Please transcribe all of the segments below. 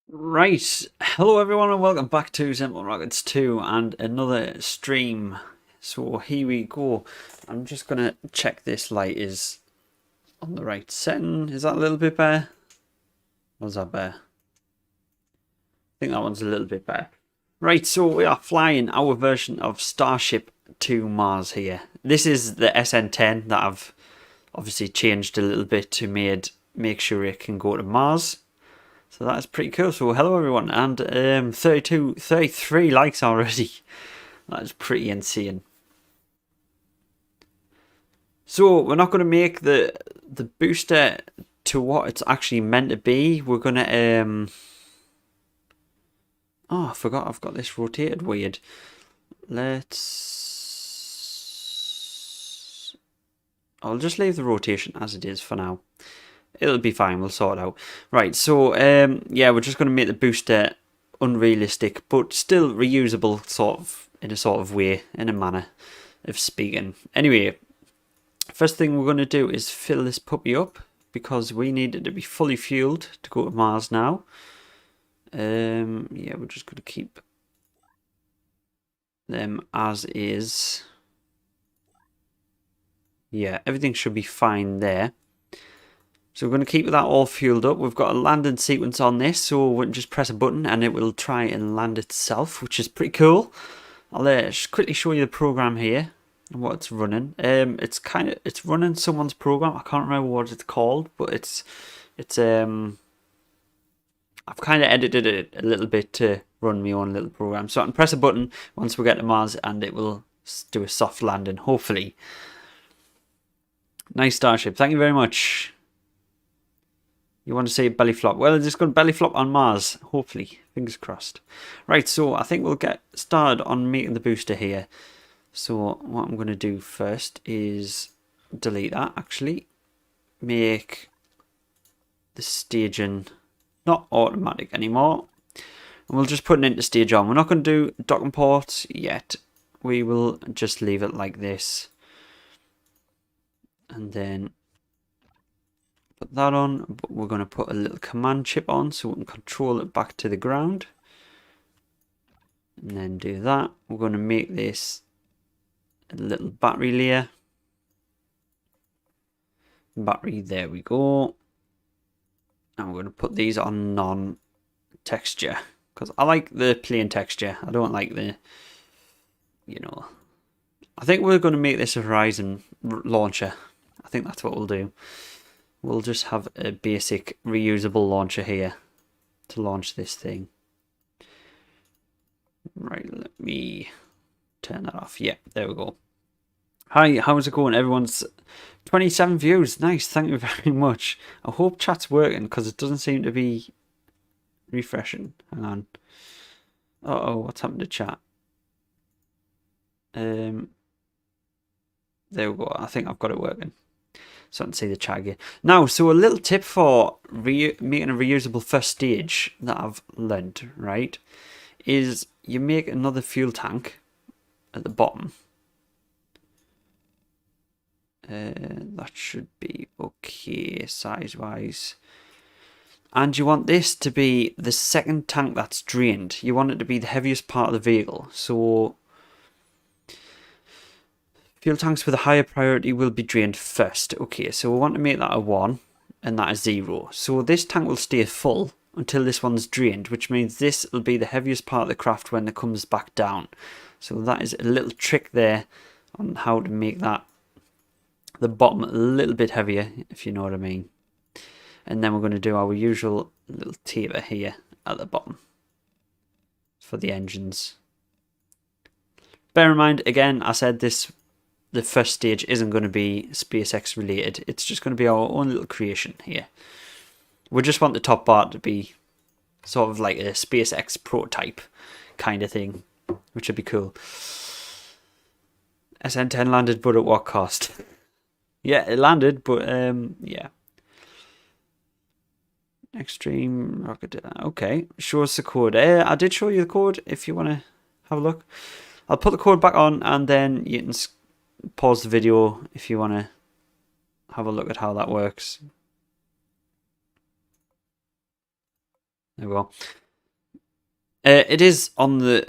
Right, hello everyone and welcome back to SimpleRockets 2 and another stream. So here we go. I'm just going to check this light is on the right setting. Is that a little bit better? Or is that better? I think that one's a little bit better. Right, so we are flying our version of Starship to Mars here. This is the SN10 that I've obviously changed a little bit to make sure it can go to Mars. So that's pretty cool. So hello everyone, and 33 likes already. That's pretty insane. So we're not going to make the booster to what it's actually meant to be. We're going to oh, I forgot I've got this rotated weird. I'll just leave the rotation as it is for now. It'll be fine, we'll sort it out. Right, so yeah, we're just going to make the booster unrealistic, but still reusable, in a sort of way, in a manner of speaking. Anyway, first thing we're going to do is fill this puppy up, because we need it to be fully fueled to go to Mars now. Yeah, we're just going to keep them as is. Yeah, everything should be fine there. So we're going to keep that all fueled up. We've got a landing sequence on this, so we'll just press a button and it will try and land itself, which is pretty cool. I'll just quickly show you the program here and what it's running. It's running someone's program. I can't remember what it's called, but I've kind of edited it a little bit to run my own little program. So I can press a button once we get to Mars and it will do a soft landing, hopefully. Nice Starship. Thank you very much. You want to say belly flop? Well, it's just going to belly flop on Mars, hopefully. Fingers crossed. Right, so I think we'll get started on making the booster here. So what I'm going to do first is delete that, actually. Make the staging not automatic anymore. And we'll just put an interstage on. We're not going to do docking ports yet. We will just leave it like this. And then put that on, but we're going to put a little command chip on so we can control it back to the ground. And then do that. We're going to make this a little battery layer. Battery, there we go. And we're going to put these on non-texture, because I like the plain texture. I don't like the, I think we're going to make this a Horizon launcher. I think that's what we'll do. We'll just have a basic reusable launcher here to launch this thing. Right, let me turn that off. Yeah, there we go. Hi, how's it going? Everyone's 27 views. Nice, thank you very much. I hope chat's working, because it doesn't seem to be refreshing. Hang on. Uh-oh, what's happened to chat? There we go. I think I've got it working. So I can see the chat again. Now, so a little tip for making a reusable first stage that I've learned, right, is you make another fuel tank at the bottom. That should be okay size-wise. And you want this to be the second tank that's drained. You want it to be the heaviest part of the vehicle. So fuel tanks with a higher priority will be drained first. Okay, so we want to make that a 1 and that a 0. So this tank will stay full until this one's drained, which means this will be the heaviest part of the craft when it comes back down. So that is a little trick there on how to make that the bottom a little bit heavier, if you know what I mean. And then we're going to do our usual little taper here at the bottom for the engines. Bear in mind, again, I said the first stage isn't going to be SpaceX related. It's just going to be our own little creation here. We just want the top part to be sort of like a SpaceX prototype kind of thing, which would be cool. SN10 landed, but at what cost? Yeah, it landed, but yeah. Extreme rocket. Okay, show us the code. I did show you the code if you want to have a look. I'll put the code back on and then you can pause the video if you want to have a look at how that works. There we go. It is on the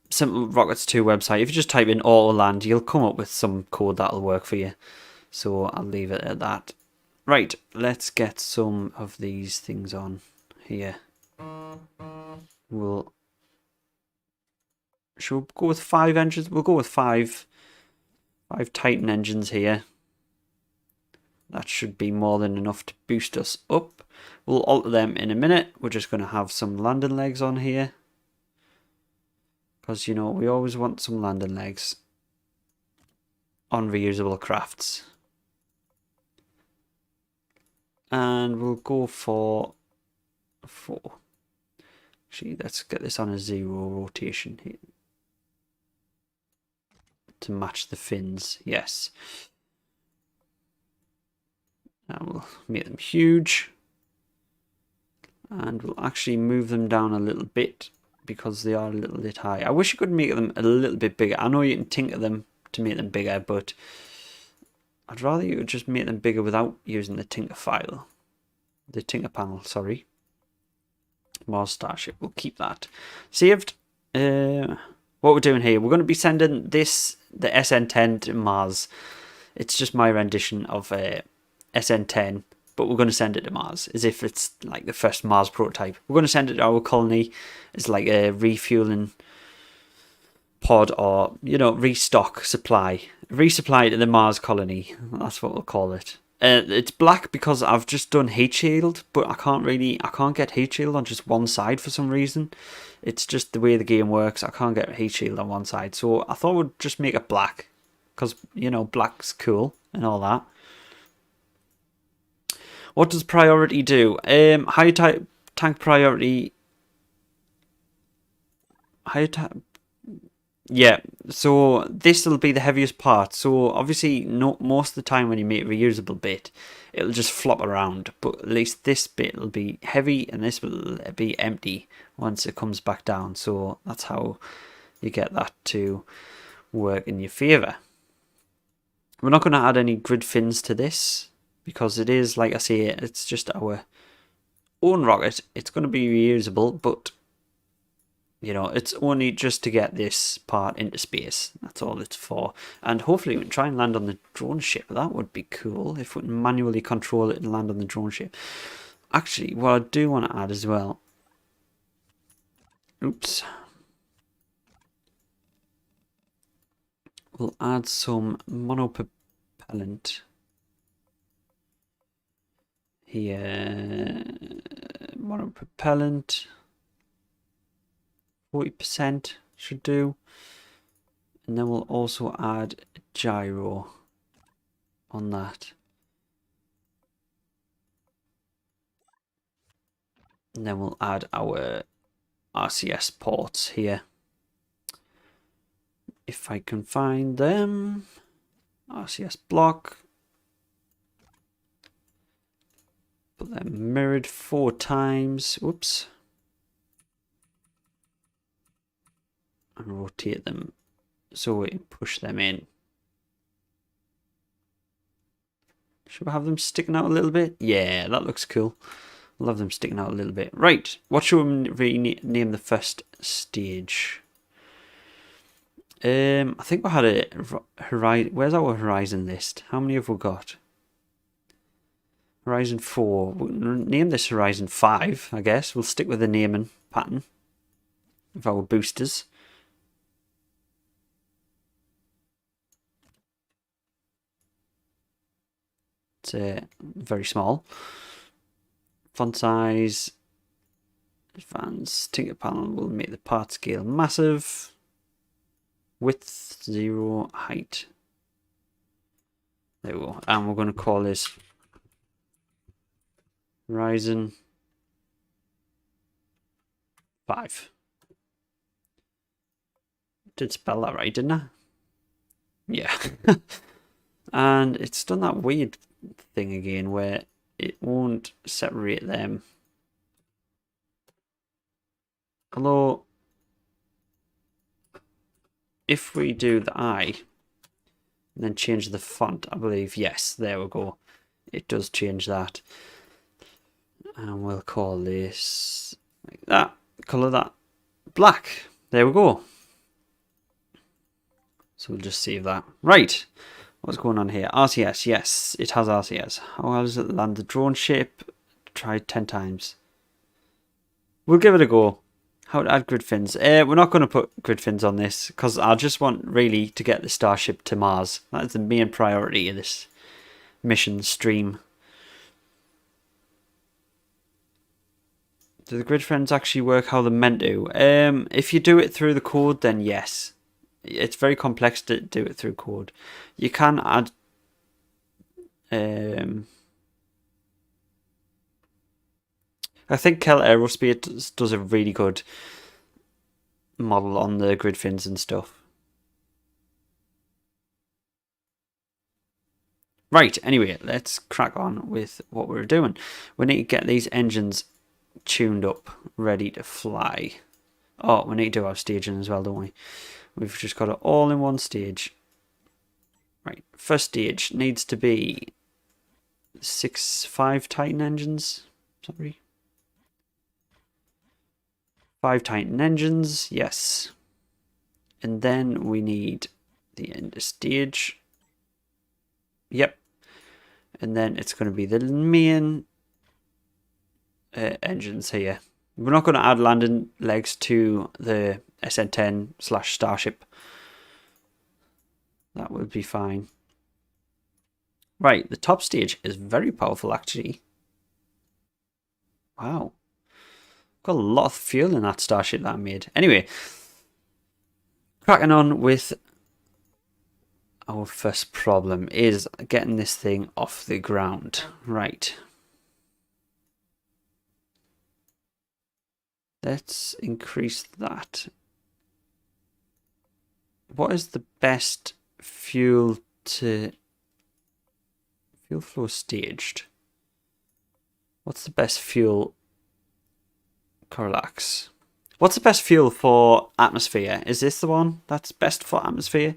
SimpleRockets 2 website. If you just type in Autoland, you'll come up with some code that'll work for you. So I'll leave it at that. Right, let's get some of these things on here. Should we go with 5 engines? We'll go with 5 Titan engines here. That should be more than enough to boost us up. We'll alter them in a minute. We're just going to have some landing legs on here. Because, you know, we always want some landing legs on reusable crafts. And we'll go for 4. Actually, let's get this on a 0 rotation here. To match the fins, yes. And we'll make them huge. And we'll actually move them down a little bit because they are a little bit high. I wish you could make them a little bit bigger. I know you can tinker them to make them bigger, but I'd rather you would just make them bigger without using the tinker file. The tinker panel, sorry. Mars Starship, we'll keep that. Saved. What we're doing here, we're going to be sending this, the SN10 to Mars. It's just my rendition of SN10, but we're going to send it to Mars as if it's like the first Mars prototype. We're going to send it to our colony as like a refueling pod, or, you know, restock supply. Resupply to the Mars colony. That's what we'll call it. It's black because I've just done heat shield, but I can't get heat shield on just one side for some reason. It's just the way the game works. I can't get heat shield on one side, so I thought we'd just make it black because, you know, black's cool and all that. What does priority do? High tank priority. Yeah, so this will be the heaviest part. So obviously, most of the time when you make a reusable bit, it'll just flop around. But at least this bit will be heavy and this will be empty once it comes back down. So that's how you get that to work in your favour. We're not going to add any grid fins to this because it is, like I say, it's just our own rocket. It's going to be reusable, but you know, it's only just to get this part into space. That's all it's for. And hopefully we can try and land on the drone ship. That would be cool if we can manually control it and land on the drone ship. Actually, what I do want to add as well. Oops. We'll add some monopropellant here. Monopropellant. 40% should do. And then we'll also add a gyro on that. And then we'll add our RCS ports here. If I can find them. RCS block. Put them mirrored 4 times. Whoops. And rotate them so we can push them in. Should we have them sticking out a little bit? Yeah, that looks cool. I'll have them sticking out a little bit. Right, what should we rename the first stage? I think we had a horizon. Where's our horizon list? How many have we got? Horizon 4. We'll name this Horizon 5, I guess. We'll stick with the naming pattern of our boosters. It's very small. Font size, advanced tinker panel will make the part scale massive. Width 0, height. There we go. And we're going to call this Horizon 5. Did spell that right, didn't I? Yeah. And it's done that weird thing again where it won't separate them. Although, if we do the I and then change the font, I believe, yes, there we go. It does change that. And we'll call this Like that. Colour that black. There we go. So we'll just save that. Right. What's going on here? RCS. Yes, it has RCS. How well does it land the drone shape? Try 10 times. We'll give it a go. How to add grid fins. We're not going to put grid fins on this because I just want really to get the Starship to Mars. That is the main priority of this mission stream. Do the grid fins actually work how they're meant to? If you do it through the code, then yes. It's very complex to do it through code. You can add I think Kel Aerospace does a really good model on the grid fins and stuff. Right, anyway, let's crack on with what we're doing. We need to get these engines tuned up, ready to fly. Oh, we need to do our staging as well, don't we? We've just got it all in one stage. Right, first stage needs to be 5 Titan engines. Sorry. 5 Titan engines, yes. And then we need the end of stage. Yep. And then it's going to be the main engines here. We're not going to add landing legs to the SN10/Starship. That would be fine. Right, the top stage is very powerful actually. Wow. Got a lot of fuel in that Starship that I made. Anyway, cracking on with our first problem is getting this thing off the ground. Right. Let's increase that. What is the best fuel flow staged? What's the best fuel? Correlax. What's the best fuel for atmosphere? Is this the one that's best for atmosphere?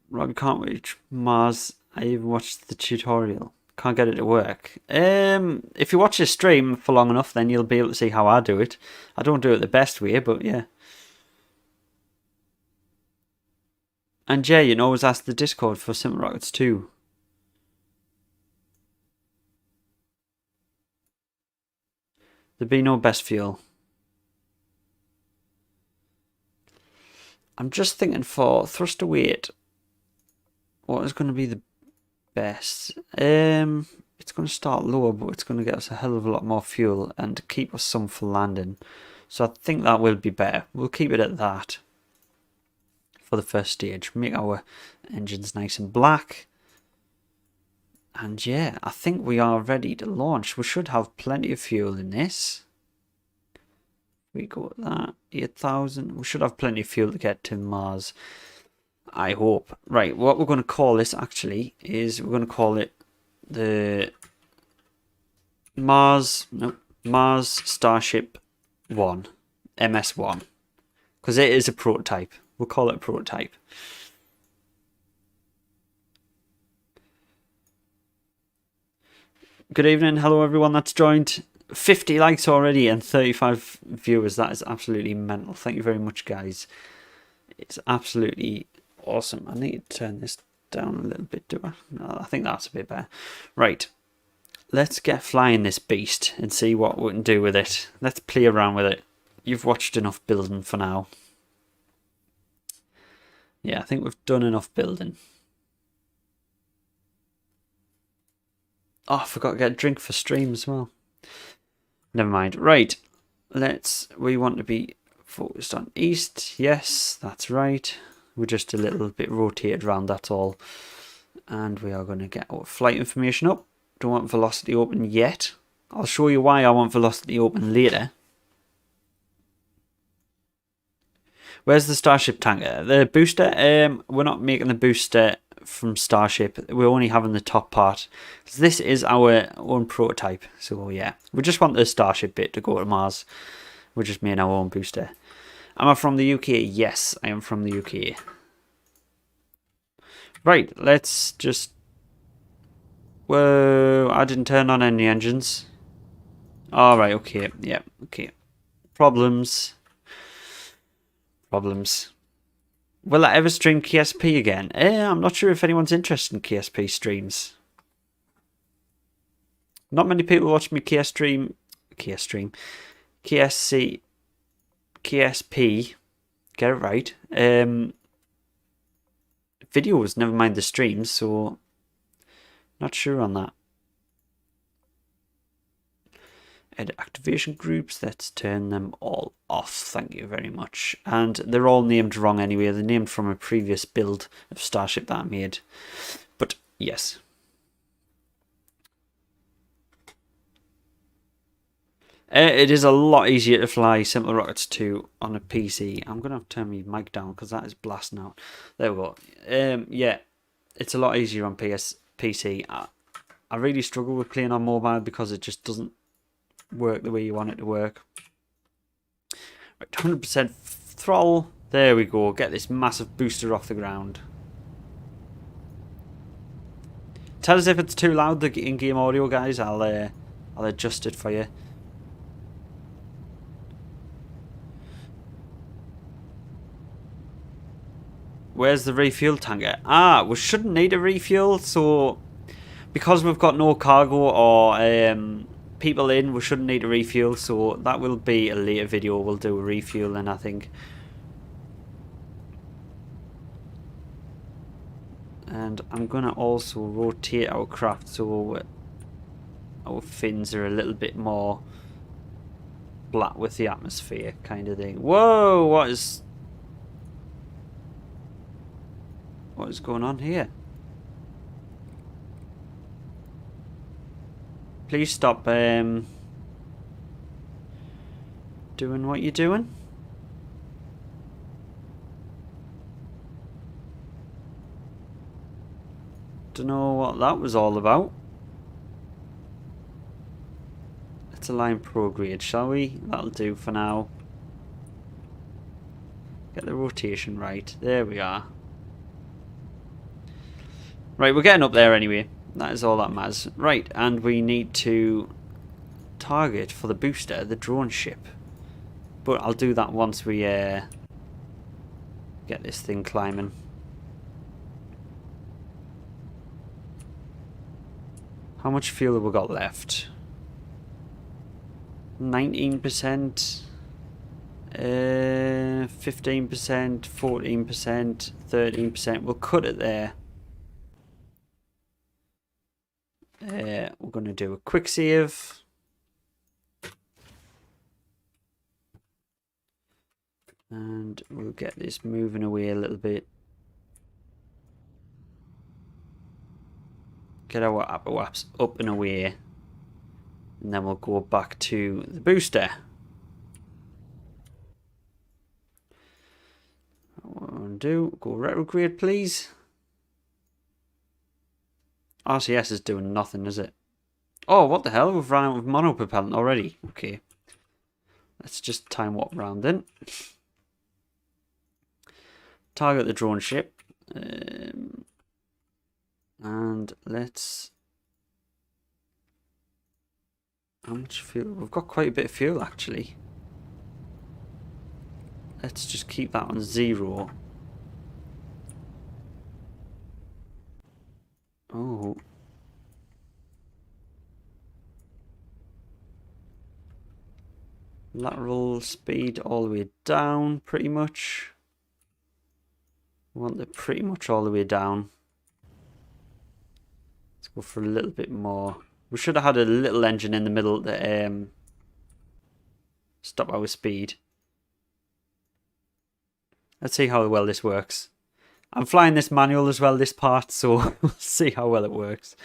Rocket can't reach Mars. I even watched the tutorial. Can't get it to work. If you watch this stream for long enough, then you'll be able to see how I do it. I don't do it the best way, but yeah. And Jay, you can always ask the Discord for SimpleRockets too. There'd be no best fuel. I'm just thinking for thruster weight, what is going to be the best? It's going to start lower, but it's going to get us a hell of a lot more fuel and keep us some for landing. So I think that will be better. We'll keep it at that for the first stage. Make our engines nice and black. And yeah, I think we are ready to launch. We should have plenty of fuel in this. We go at that, 8,000. We should have plenty of fuel to get to Mars. I hope. Right, what we're going to call this actually is we're going to call it the Mars Starship 1, MS1. Because it is a prototype. We'll call it a prototype. Good evening. Hello everyone that's joined. 50 likes already and 35 viewers. That is absolutely mental. Thank you very much, guys. It's absolutely awesome. I need to turn this down a little bit, do I? No, I think that's a bit better. Right. Let's get flying this beast and see what we can do with it. Let's play around with it. You've watched enough building for now. Yeah, I think we've done enough building. Oh, I forgot to get a drink for stream as well. Never mind. Right. We want to be focused on east. Yes, that's right. We're just a little bit rotated around, that's all. And we are going to get our flight information up. Don't want velocity open yet. I'll show you why I want velocity open later. Where's the Starship tanker? The booster? We're not making the booster from Starship. We're only having the top part. This is our own prototype. So yeah, we just want the Starship bit to go to Mars. We're just making our own booster. Am I from the UK? Yes, I am from the UK. Right, let's just... Whoa, I didn't turn on any engines. Alright, okay, yeah, okay. Problems. Problems. Will I ever stream KSP again? I'm not sure if anyone's interested in KSP streams. Not many people watch me KSP, get it right. Videos, never mind the streams, so not sure on that. Edit activation groups, let's turn them all off, thank you very much. And they're all named wrong anyway, they're named from a previous build of Starship that I made. But yes. It is a lot easier to fly SimpleRockets 2 on a PC. I'm going to have to turn my mic down because that is blasting out. There we go. Yeah, it's a lot easier on PC. I really struggle with playing on mobile because it just doesn't work the way you want it to work. Right, 100% throttle. There we go. Get this massive booster off the ground. Tell us if it's too loud, the in-game audio, guys. I'll adjust it for you. Where's the refuel tanker? Ah, we shouldn't need a refuel, so because we've got no cargo or people in, we shouldn't need a refuel, so that will be a later video. We'll do a refueling, I think. And I'm gonna also rotate our craft so our fins are a little bit more flat with the atmosphere, kind of thing. Whoa, what is going on here? Please stop doing what you're doing. Don't know what that was all about. Let's align prograde, shall we? That'll do for now. Get the rotation right. There we are. Right, we're getting up there anyway. That is all that matters. Right, and we need to target for the booster the drone ship. But I'll do that once we get this thing climbing. How much fuel have we got left? 19%, 15%, 14%, 13%. We'll cut it there. We're going to do a quick save. And we'll get this moving away a little bit. Get our apoaps up and away. And then we'll go back to the booster. What we're going to do, go retrograde please. RCS is doing nothing, is it? Oh, what the hell? We've run out of monopropellant already. Okay. Let's just time warp round then. Target the drone ship. And let's... How much fuel? We've got quite a bit of fuel, actually. Let's just keep that on 0. Oh. Lateral speed all the way down, pretty much. We want it pretty much all the way down. Let's go for a little bit more. We should have had a little engine in the middle to stop our speed. Let's see how well this works. I'm flying this manual as well, this part, so we'll see how well it works.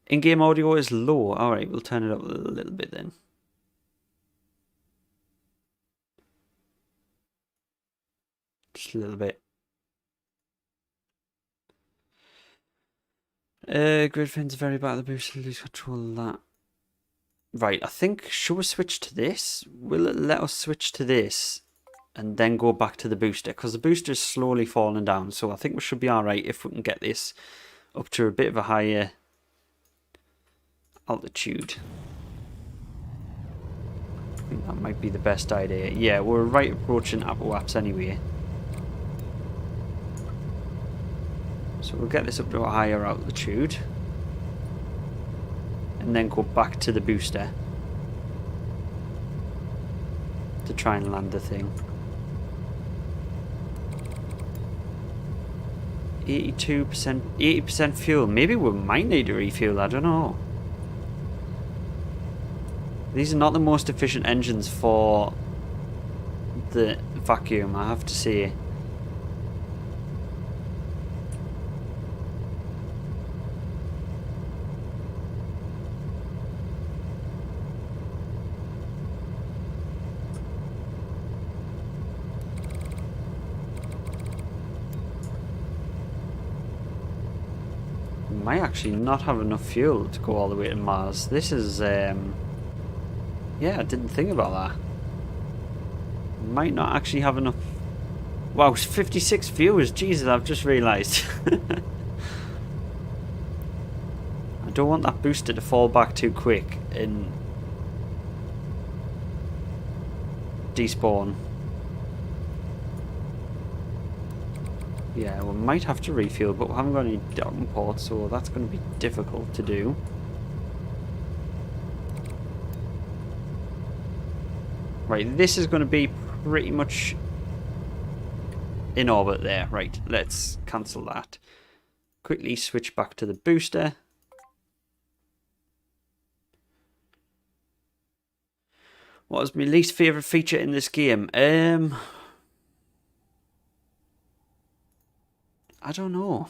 In-game audio is low. Alright, we'll turn it up a little bit then. Just a little bit. Grid fins are very bad. The boost, lose control of that. Right, I think, should we switch to this? Will it let us switch to this? and then go back to the booster, because the booster is slowly falling down. So I think we should be alright if we can get this up to a bit of a higher altitude. I think that might be the best idea. Yeah, we're right approaching Apoaps anyway. So we'll get this up to a higher altitude. And then go back to the booster. To try and land the thing. 82%, 80% fuel. Maybe we might need to refuel, I don't know. These are not the most efficient engines for the vacuum, I have to say. Might actually not have enough fuel to go all the way to Mars. This is, yeah, I didn't think about that. Might not actually have enough. Wow, 56 viewers. Jesus, I've just realised. I don't want that booster to fall back too quick and despawn. Yeah, we might have to refuel, but we haven't got any docking ports, so that's going to be difficult to do. Right, this is going to be pretty much in orbit there. Right, let's cancel that. Quickly switch back to the booster. What was my least favourite feature in this game? I don't know.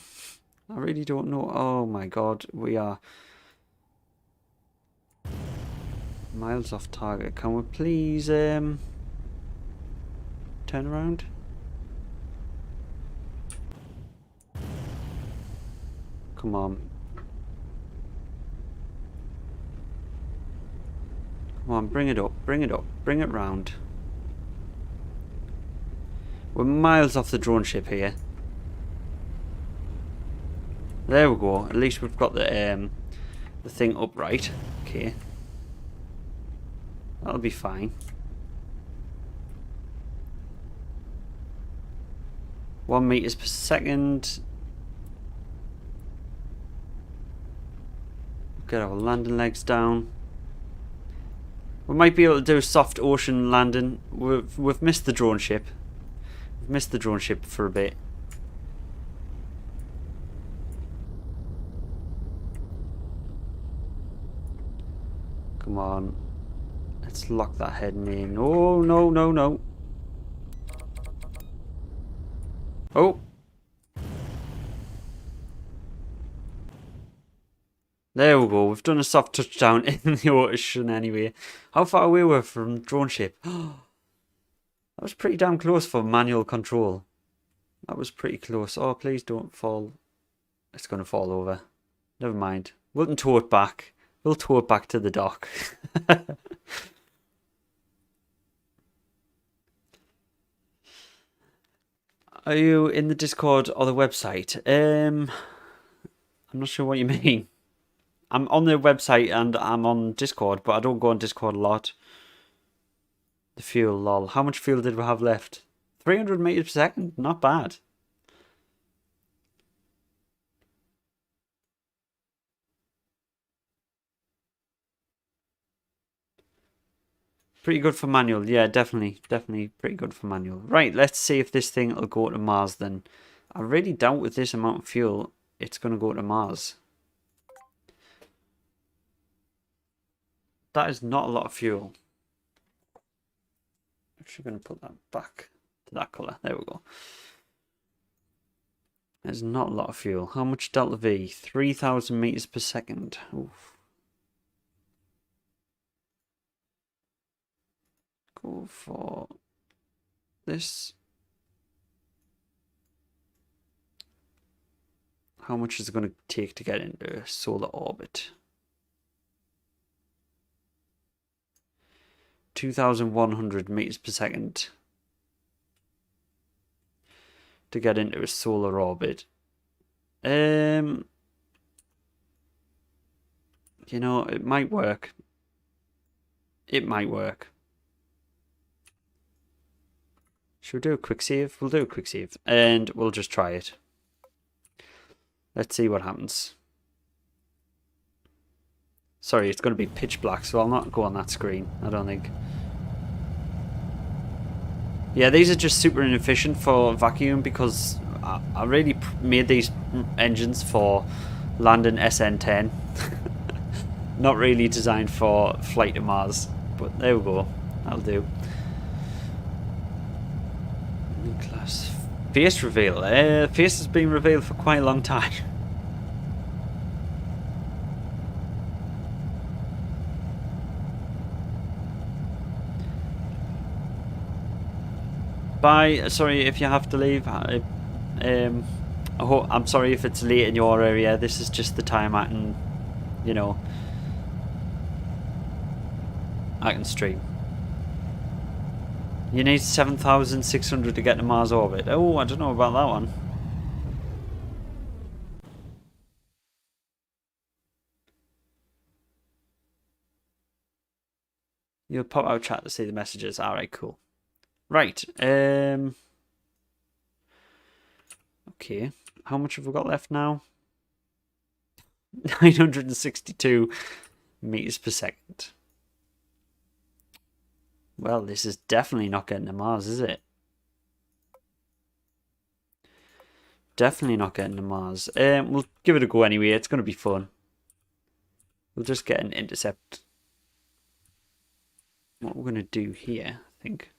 I really don't know. Oh my god, we are miles off target. Can we please turn around? Come on. Come on, bring it up, bring it up, bring it round. We're miles off the drone ship here. There we go. At least we've got the thing upright. Okay. That'll be fine. 1 meters per second. Get our landing legs down. We might be able to do a soft ocean landing. We've missed the drone ship. We've missed the drone ship for a bit. Come on. Let's lock that heading in. Oh, no, no, no. Oh. There we go. We've done a soft touchdown in the ocean anyway. How far away were we from drone ship? That was pretty damn close for manual control. That was pretty close. Oh, please don't fall. It's going to fall over. Never mind. We can tow it back. We'll tow it back to the dock. Are you in the Discord or the website? I'm not sure what you mean. I'm on the website and I'm on Discord, but I don't go on Discord a lot. The fuel, lol. How much fuel did we have left? 300 meters per second? Not bad. Pretty good for manual. Yeah, definitely. Definitely pretty good for manual. Right, let's see if this thing will go to Mars then. I really doubt with this amount of fuel it's going to go to Mars. That is not a lot of fuel. I'm actually going to put that back to that colour. There we go. There's not a lot of fuel. How much delta V? 3,000 meters per second. Oof. Go for this. How much is it going to take to get into solar orbit? 2,100 meters per second. to get into a solar orbit. You know, it might work. It might work. Should we do a quick save? We'll do a quick save. And we'll just try it. Let's see what happens. Sorry, it's going to be pitch black, so I'll not go on that screen, I don't think. Yeah, these are just super inefficient for vacuum because I really made these engines for landing SN10. Not really designed for flight to Mars, but there we go. That'll do. Class face reveal. Face has been revealed for quite a long time. Bye. Sorry if you have to leave. I'm sorry if it's late in your area. This is just the time I can, you know, I can stream. You need 7,600 to get to Mars orbit. Oh, I don't know about that one. You'll pop out chat to see the messages. Alright, cool. Right. Okay. How much have we got left now? 962 meters per second. Well, this is definitely not getting to Mars, is it? Definitely not getting to Mars. We'll give it a go anyway. It's going to be fun. We'll just get an intercept. What we're going to do here, I think.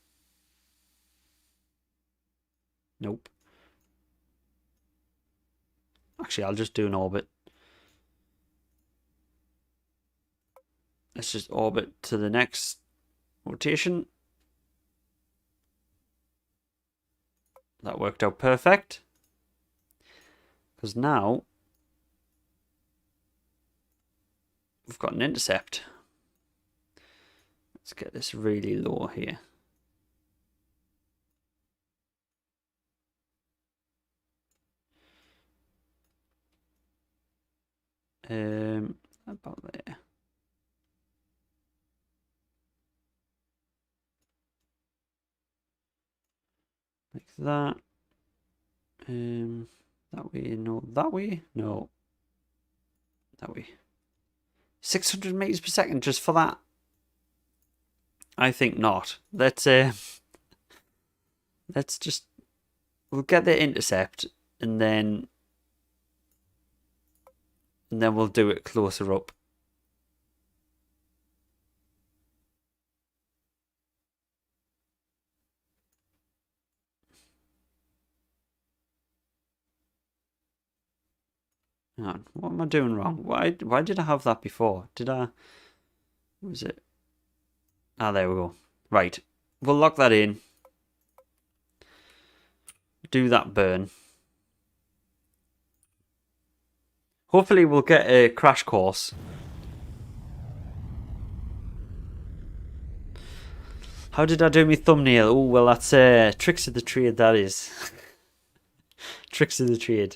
Nope. Actually, I'll just do an orbit. Let's just orbit to the next rotation. That worked out perfect. Because now we've got an intercept. Let's get this really low here. About there. Like that. That way, no. That way, no. That way. 600 meters per second just for that? I think not. Let's just, we'll get the intercept and then we'll do it closer up. Hang on, what am I doing wrong? Why did I have that before? Did I? What was it? Ah, there we go. Right, we'll lock that in. Do that burn. Hopefully we'll get a crash course. How did I do my thumbnail? Oh, well, that's tricks of the trade, that is. Tricks of the trade.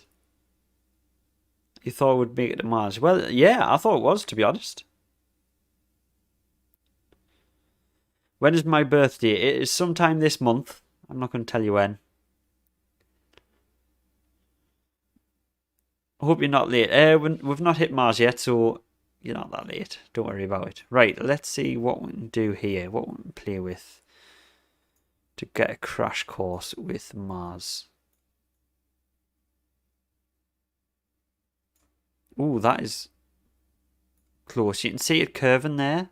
You thought it would make it to Mars? Well, yeah, I thought it was, to be honest. When is my birthday? It is sometime this month. I'm not going to tell you when. I hope you're not late. We've not hit Mars yet, so you're not that late. Don't worry about it. Right, let's see what we can do here. What we can play with to get a crash course with Mars. Ooh, that is close. You can see it curving there.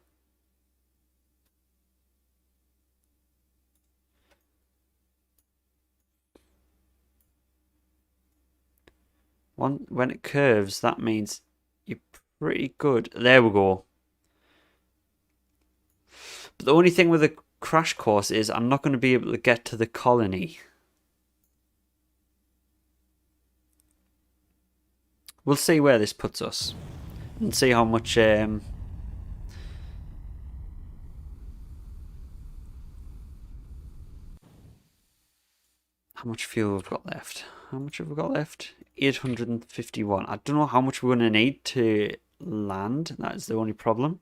When it curves, that means you're pretty good. There we go. But the only thing with a crash course is I'm not going to be able to get to the colony. We'll see where this puts us and see how much how much fuel we've got left. How much have we got left? 851. I don't know how much we're going to need to land. That is the only problem.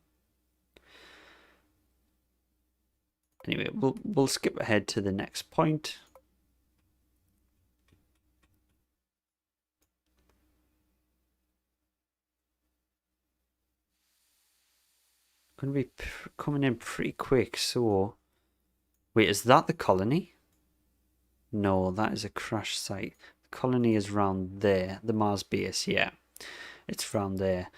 Anyway, we'll skip ahead to the next point. Going to be coming in pretty quick. So, wait, is that the colony? No, that is a crash site. The colony is round there. The Mars base, yeah, it's round there.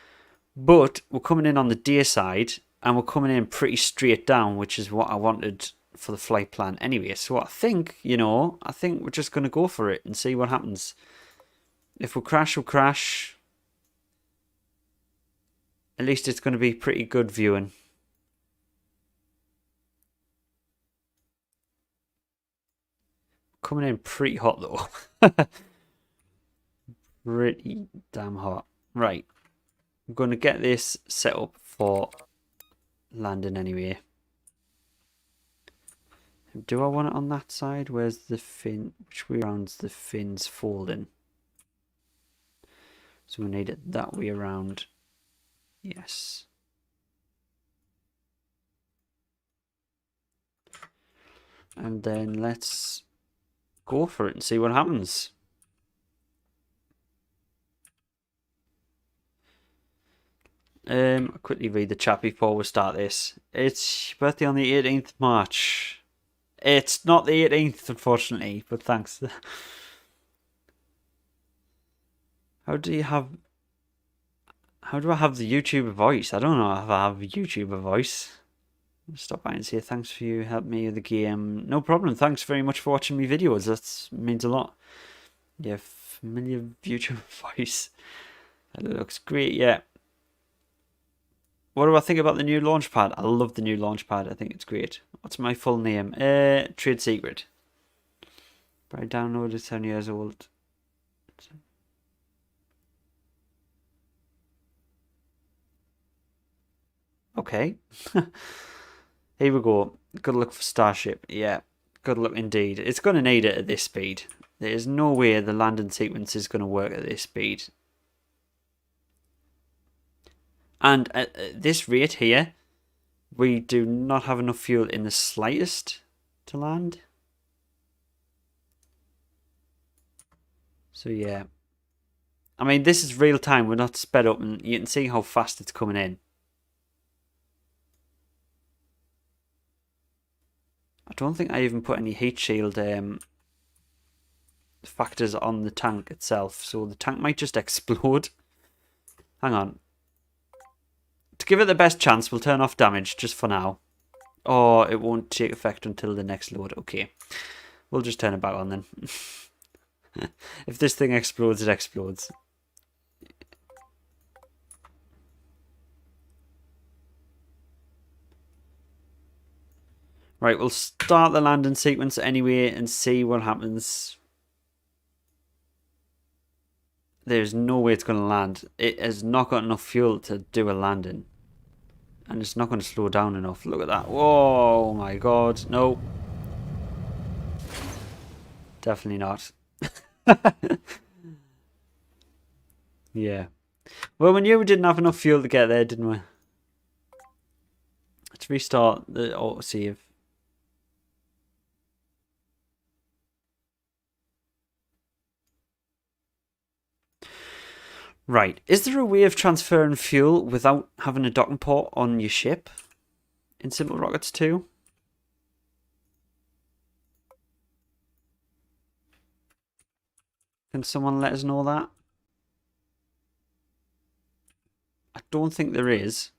But we're coming in on the day side, and we're coming in pretty straight down, which is what I wanted for the flight plan anyway. So I think, I think we're just going to go for it and see what happens. If we crash, we'll crash. At least it's going to be pretty good viewing. Coming in pretty hot though. Pretty damn hot. Right. I'm going to get this set up for landing anyway. Do I want it on that side? Where's the fin? Which way around's the fins folding? So we need it that way around. Yes. And then let's go for it and see what happens. I'll quickly read the chat before we start this. It's your birthday on the 18th March. It's not the 18th, unfortunately, but thanks. How do I have the YouTuber voice? I don't know if I have a YouTuber voice. Stop by and say thanks for you helping me with the game. No problem. Thanks very much for watching my videos. That means a lot. Yeah, familiar YouTuber voice. That looks great. Yeah. What do I think about the new launchpad? I love the new launchpad. I think it's great. What's my full name? Trade Secret. But I downloaded 7 years old. Okay. Here we go. Good luck for Starship. Yeah, good luck indeed. It's going to need it at this speed. There's no way the landing sequence is going to work at this speed. And at this rate here, we do not have enough fuel in the slightest to land. So yeah. I mean, this is real time. We're not sped up, and you can see how fast it's coming in. I don't think I even put any heat shield factors on the tank itself, so the tank might just explode. Hang on. To give it the best chance, we'll turn off damage just for now. Oh, it won't take effect until the next load. Okay. We'll just turn it back on then. If this thing explodes, it explodes. Right, we'll start the landing sequence anyway and see what happens. There's no way it's going to land. It has not got enough fuel to do a landing. And it's not going to slow down enough. Look at that. Whoa, my God. No. Definitely not. Yeah. Well, we knew we didn't have enough fuel to get there, didn't we? Let's restart the autosave. Right. Is there a way of transferring fuel without having a docking port on your ship in SimpleRockets 2? Can someone let us know that? I don't think there is.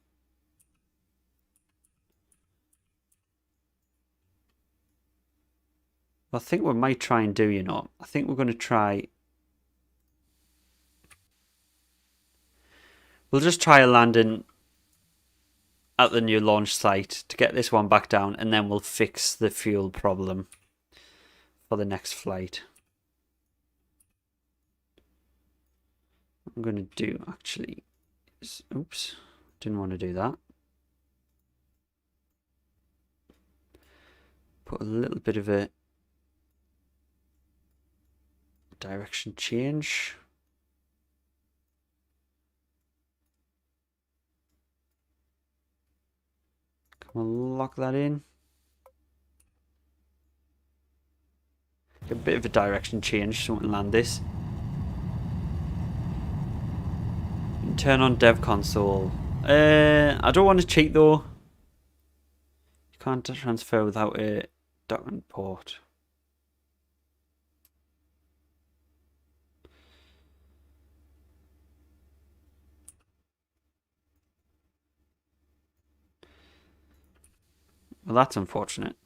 I think we might try and do, I think we're going to try. We'll just try a landing at the new launch site to get this one back down, and then we'll fix the fuel problem for the next flight. I'm going to do actually. Oops, didn't want to do that. Put a little bit of a Direction change. Come on, lock that in. A bit of a direction change so we can land this. Turn on dev console. I don't want to cheat though. You can't transfer without a document port. Well, that's unfortunate.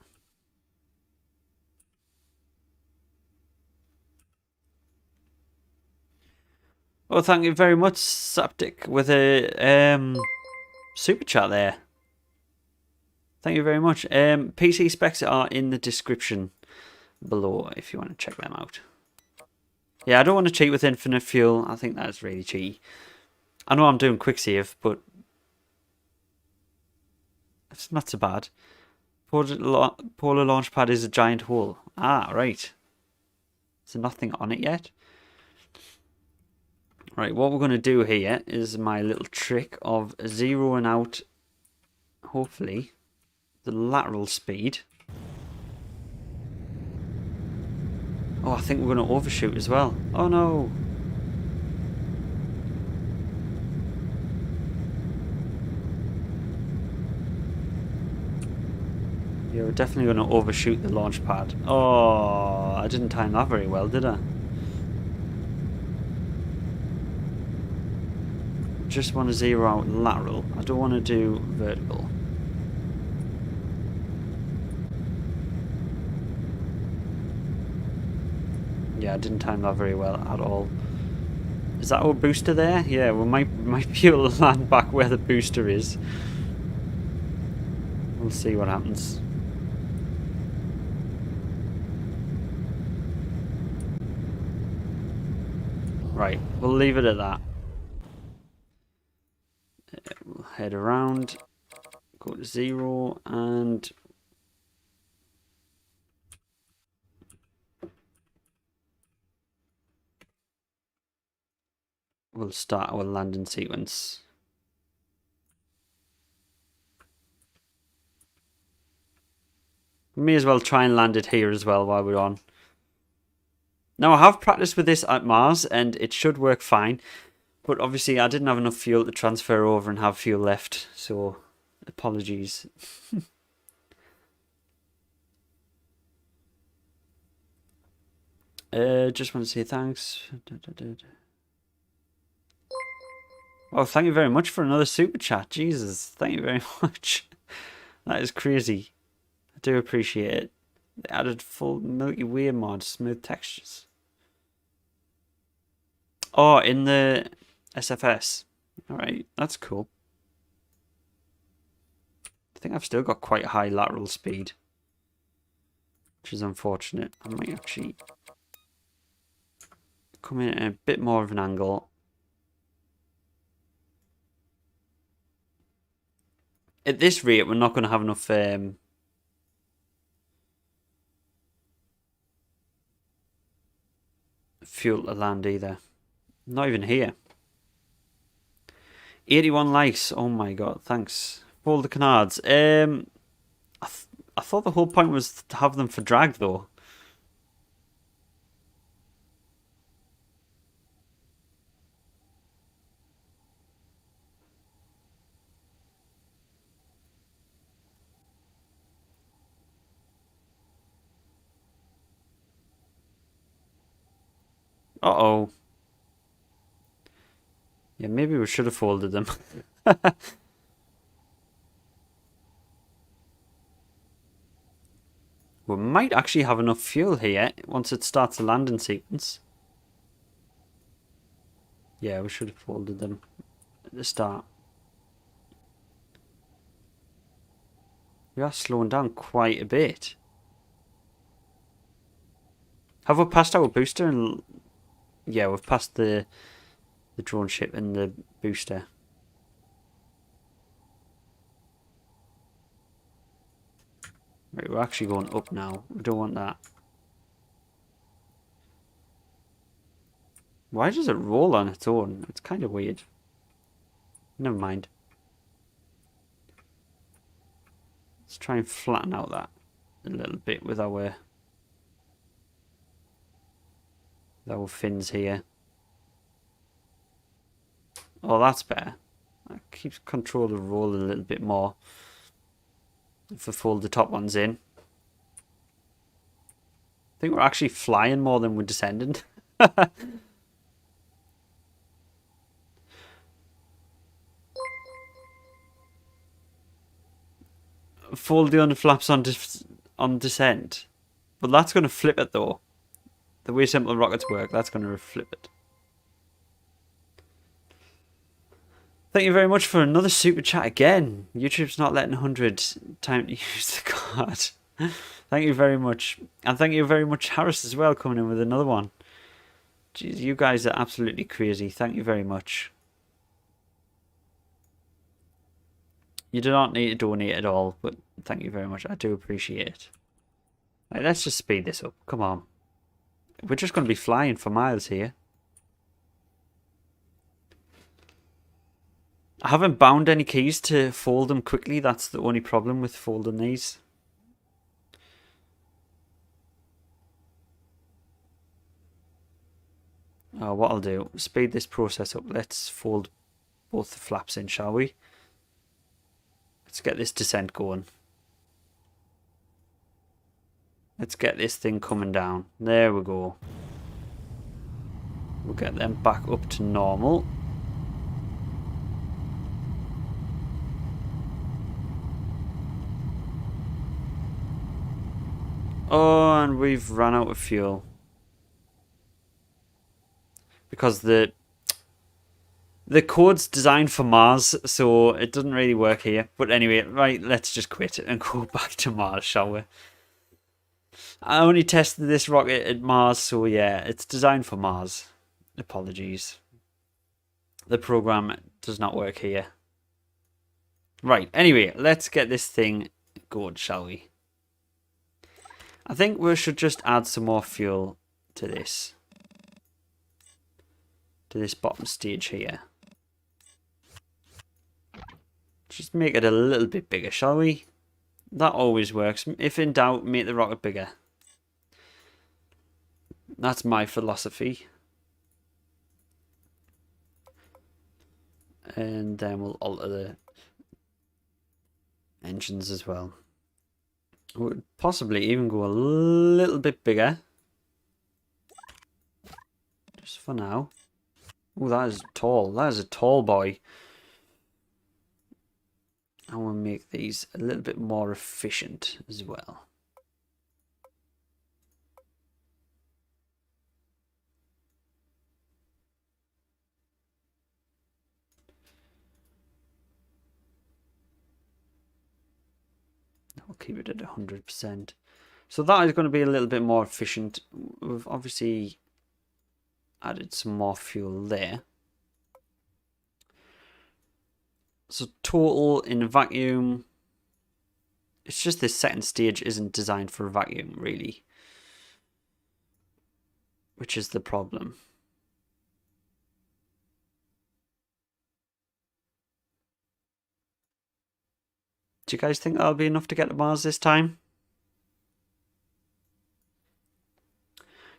Oh, thank you very much, Saptic, with a super chat there. Thank you very much. PC specs are in the description below if you want to check them out. Yeah, I don't want to cheat with infinite fuel. I think that's really cheaty. I know I'm doing quick save, but it's not so bad. Polar Launchpad is a giant hole. Ah, right. Is there nothing on it yet? Right, what we're going to do here is my little trick of zeroing out, hopefully, the lateral speed. Oh, I think we're going to overshoot as well. Oh no! Yeah, we're definitely going to overshoot the launch pad. Oh, I didn't time that very well, did I? Just want to zero out lateral. I don't want to do vertical. Yeah, I didn't time that very well at all. Is that our booster there? Yeah, we might be able to land back where the booster is. We'll see what happens. Right, we'll leave it at that. We'll head around, go to 0, and we'll start our landing sequence. We may as well try and land it here as well while we're on. Now, I have practiced with this at Mars, and it should work fine. But obviously, I didn't have enough fuel to transfer over and have fuel left, so apologies. Just want to say thanks. Oh, thank you very much for another super chat. Jesus, thank you very much. That is crazy. I do appreciate it. They added full Milky Way mod, smooth textures. Oh, in the SFS. Alright, that's cool. I think I've still got quite high lateral speed, which is unfortunate. I might actually come in at a bit more of an angle. At this rate, we're not going to have enough fuel to land either. Not even here. 81 likes. Oh my god, thanks. For all the canards. I thought the whole point was to have them for drag though. Uh-oh. Yeah, maybe we should have folded them. We might actually have enough fuel here once it starts the landing sequence. Yeah, we should have folded them at the start. We are slowing down quite a bit. Have we passed our booster? And yeah, we've passed the drone ship and the booster. Right, we're actually going up now. We don't want that. Why does it roll on its own? It's kind of weird. Never mind. Let's try and flatten out that a little bit with our fins here. Oh, that's better. That keeps control of the roll a little bit more. If I fold the top ones in. I think we're actually flying more than we're descending. Fold the underflaps on descent. But that's going to flip it though. The way SimpleRockets work, that's going to flip it. Thank you very much for another super chat again. YouTube's not letting 100 time to use the card. Thank you very much. And thank you very much, Harris, as well, coming in with another one. Jeez, you guys are absolutely crazy. Thank you very much. You do not need to donate at all, but thank you very much. I do appreciate it. Right, let's just speed this up. Come on. We're just going to be flying for miles here. I haven't bound any keys to fold them quickly. That's the only problem with folding these. What I'll do, speed this process up. Let's fold both the flaps in, shall we? Let's get this descent going. Let's get this thing coming down. There we go. We'll get them back up to normal. Oh, and we've run out of fuel. Because the code's designed for Mars, so it doesn't really work here. But anyway, right, let's just quit it and go back to Mars, shall we? I only tested this rocket at Mars, so yeah, it's designed for Mars. Apologies. The program does not work here. Right, anyway, let's get this thing going, shall we? I think we should just add some more fuel to this. To this bottom stage here. Just make it a little bit bigger, shall we? That always works. If in doubt, make the rocket bigger. That's my philosophy. And then we'll alter the engines as well. Would possibly even go a little bit bigger. Just for now. Oh, that is tall. That is a tall boy. I want to make these a little bit more efficient as well. I'll keep it at 100%. So that is going to be a little bit more efficient. We've obviously added some more fuel there. So total in a vacuum, it's just this second stage isn't designed for a vacuum really, which is the problem. Do you guys think that'll be enough to get to Mars this time?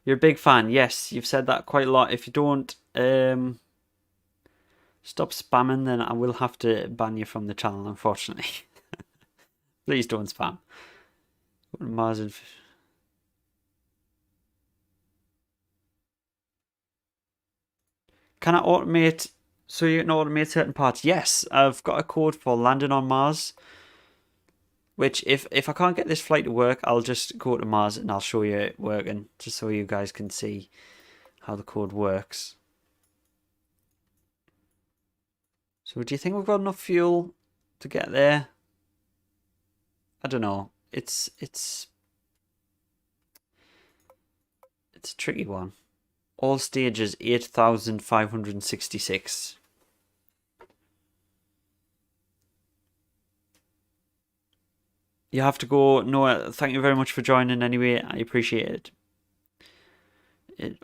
You're a big fan. Yes, you've said that quite a lot. If you don't stop spamming, then I will have to ban you from the channel, unfortunately. Please don't spam. Mars and... Can I automate so you can automate certain parts? Yes, I've got a code for landing on Mars. Which, if I can't get this flight to work, I'll just go to Mars and I'll show you it working, just so you guys can see how the code works. So do you think we've got enough fuel to get there? I don't know. It's a tricky one. All stages 8,566. You have to go. Noah, thank you very much for joining anyway. I appreciate it.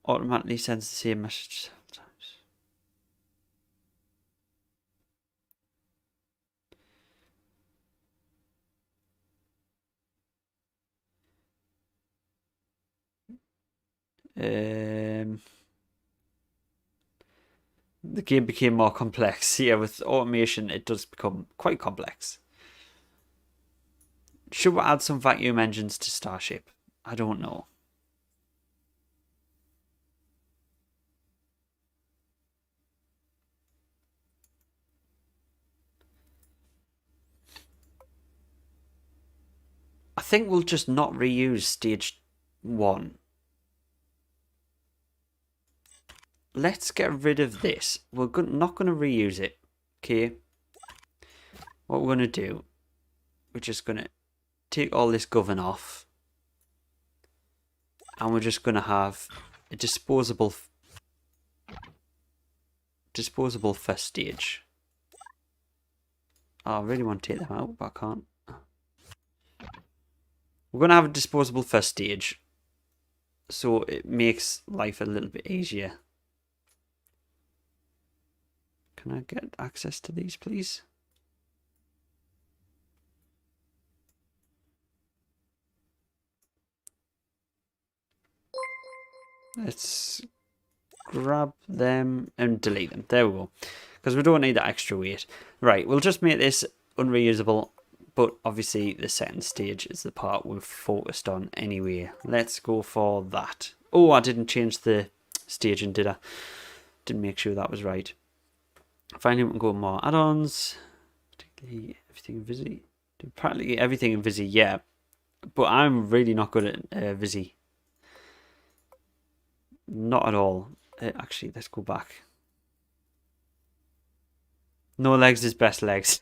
automatically sends the same message sometimes. The game became more complex. Yeah, with automation, it does become quite complex. Should we add some vacuum engines to Starship? I don't know. I think we'll just not reuse stage 1. Let's get rid of this. We're not going to reuse it. Okay. What we're going to do, we're just going to take all this govern off. And we're just going to have a disposable first stage. Oh, I really want to take them out, but I can't. We're going to have a disposable first stage. So it makes life a little bit easier. Can I get access to these, please? Let's grab them and delete them. There we go. Because we don't need that extra weight. Right, we'll just make this unreusable. But obviously the second stage is the part we've focused on anyway. Let's go for that. Oh, I didn't change the staging, did I? Didn't make sure that was right. Finally, we can go more add-ons. Particularly everything in Visi. Practically everything in Visi, yeah. But I'm really not good at Visi. Not at all. Actually, let's go back. No legs is best legs.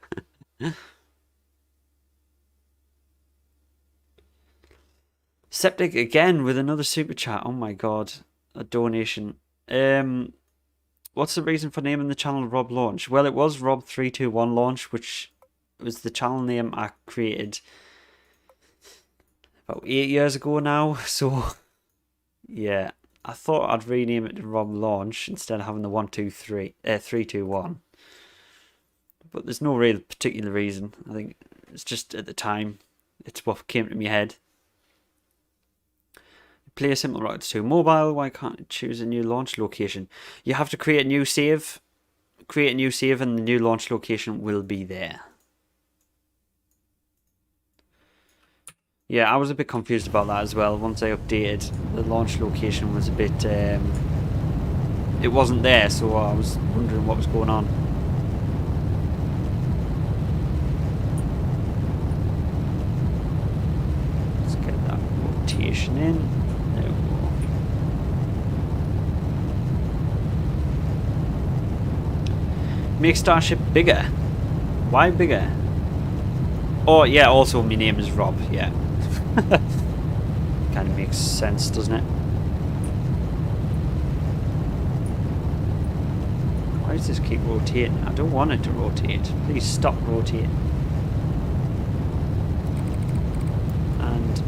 Septic again with another super chat. Oh my god. A donation. What's the reason for naming the channel Rob Launch? Well, it was Rob321 Launch, which was the channel name I created about 8 years ago now. So, yeah. I thought I'd rename it to Rob Launch instead of having the 321. But there's no real particular reason. I think it's just at the time, it's what came to my head. Play SimpleRockets 2 mobile. Why can't I choose a new launch location? You have to create a new save. Create a new save and the new launch location will be there. Yeah, I was a bit confused about that as well. Once I updated, the launch location was a bit... it wasn't there, so I was wondering what was going on. Let's get that rotation in. Make Starship bigger. Why bigger? Oh, yeah, also my name is Rob, yeah. Kind of makes sense, doesn't it? Why does this keep rotating? I don't want it to rotate. Please stop rotating. And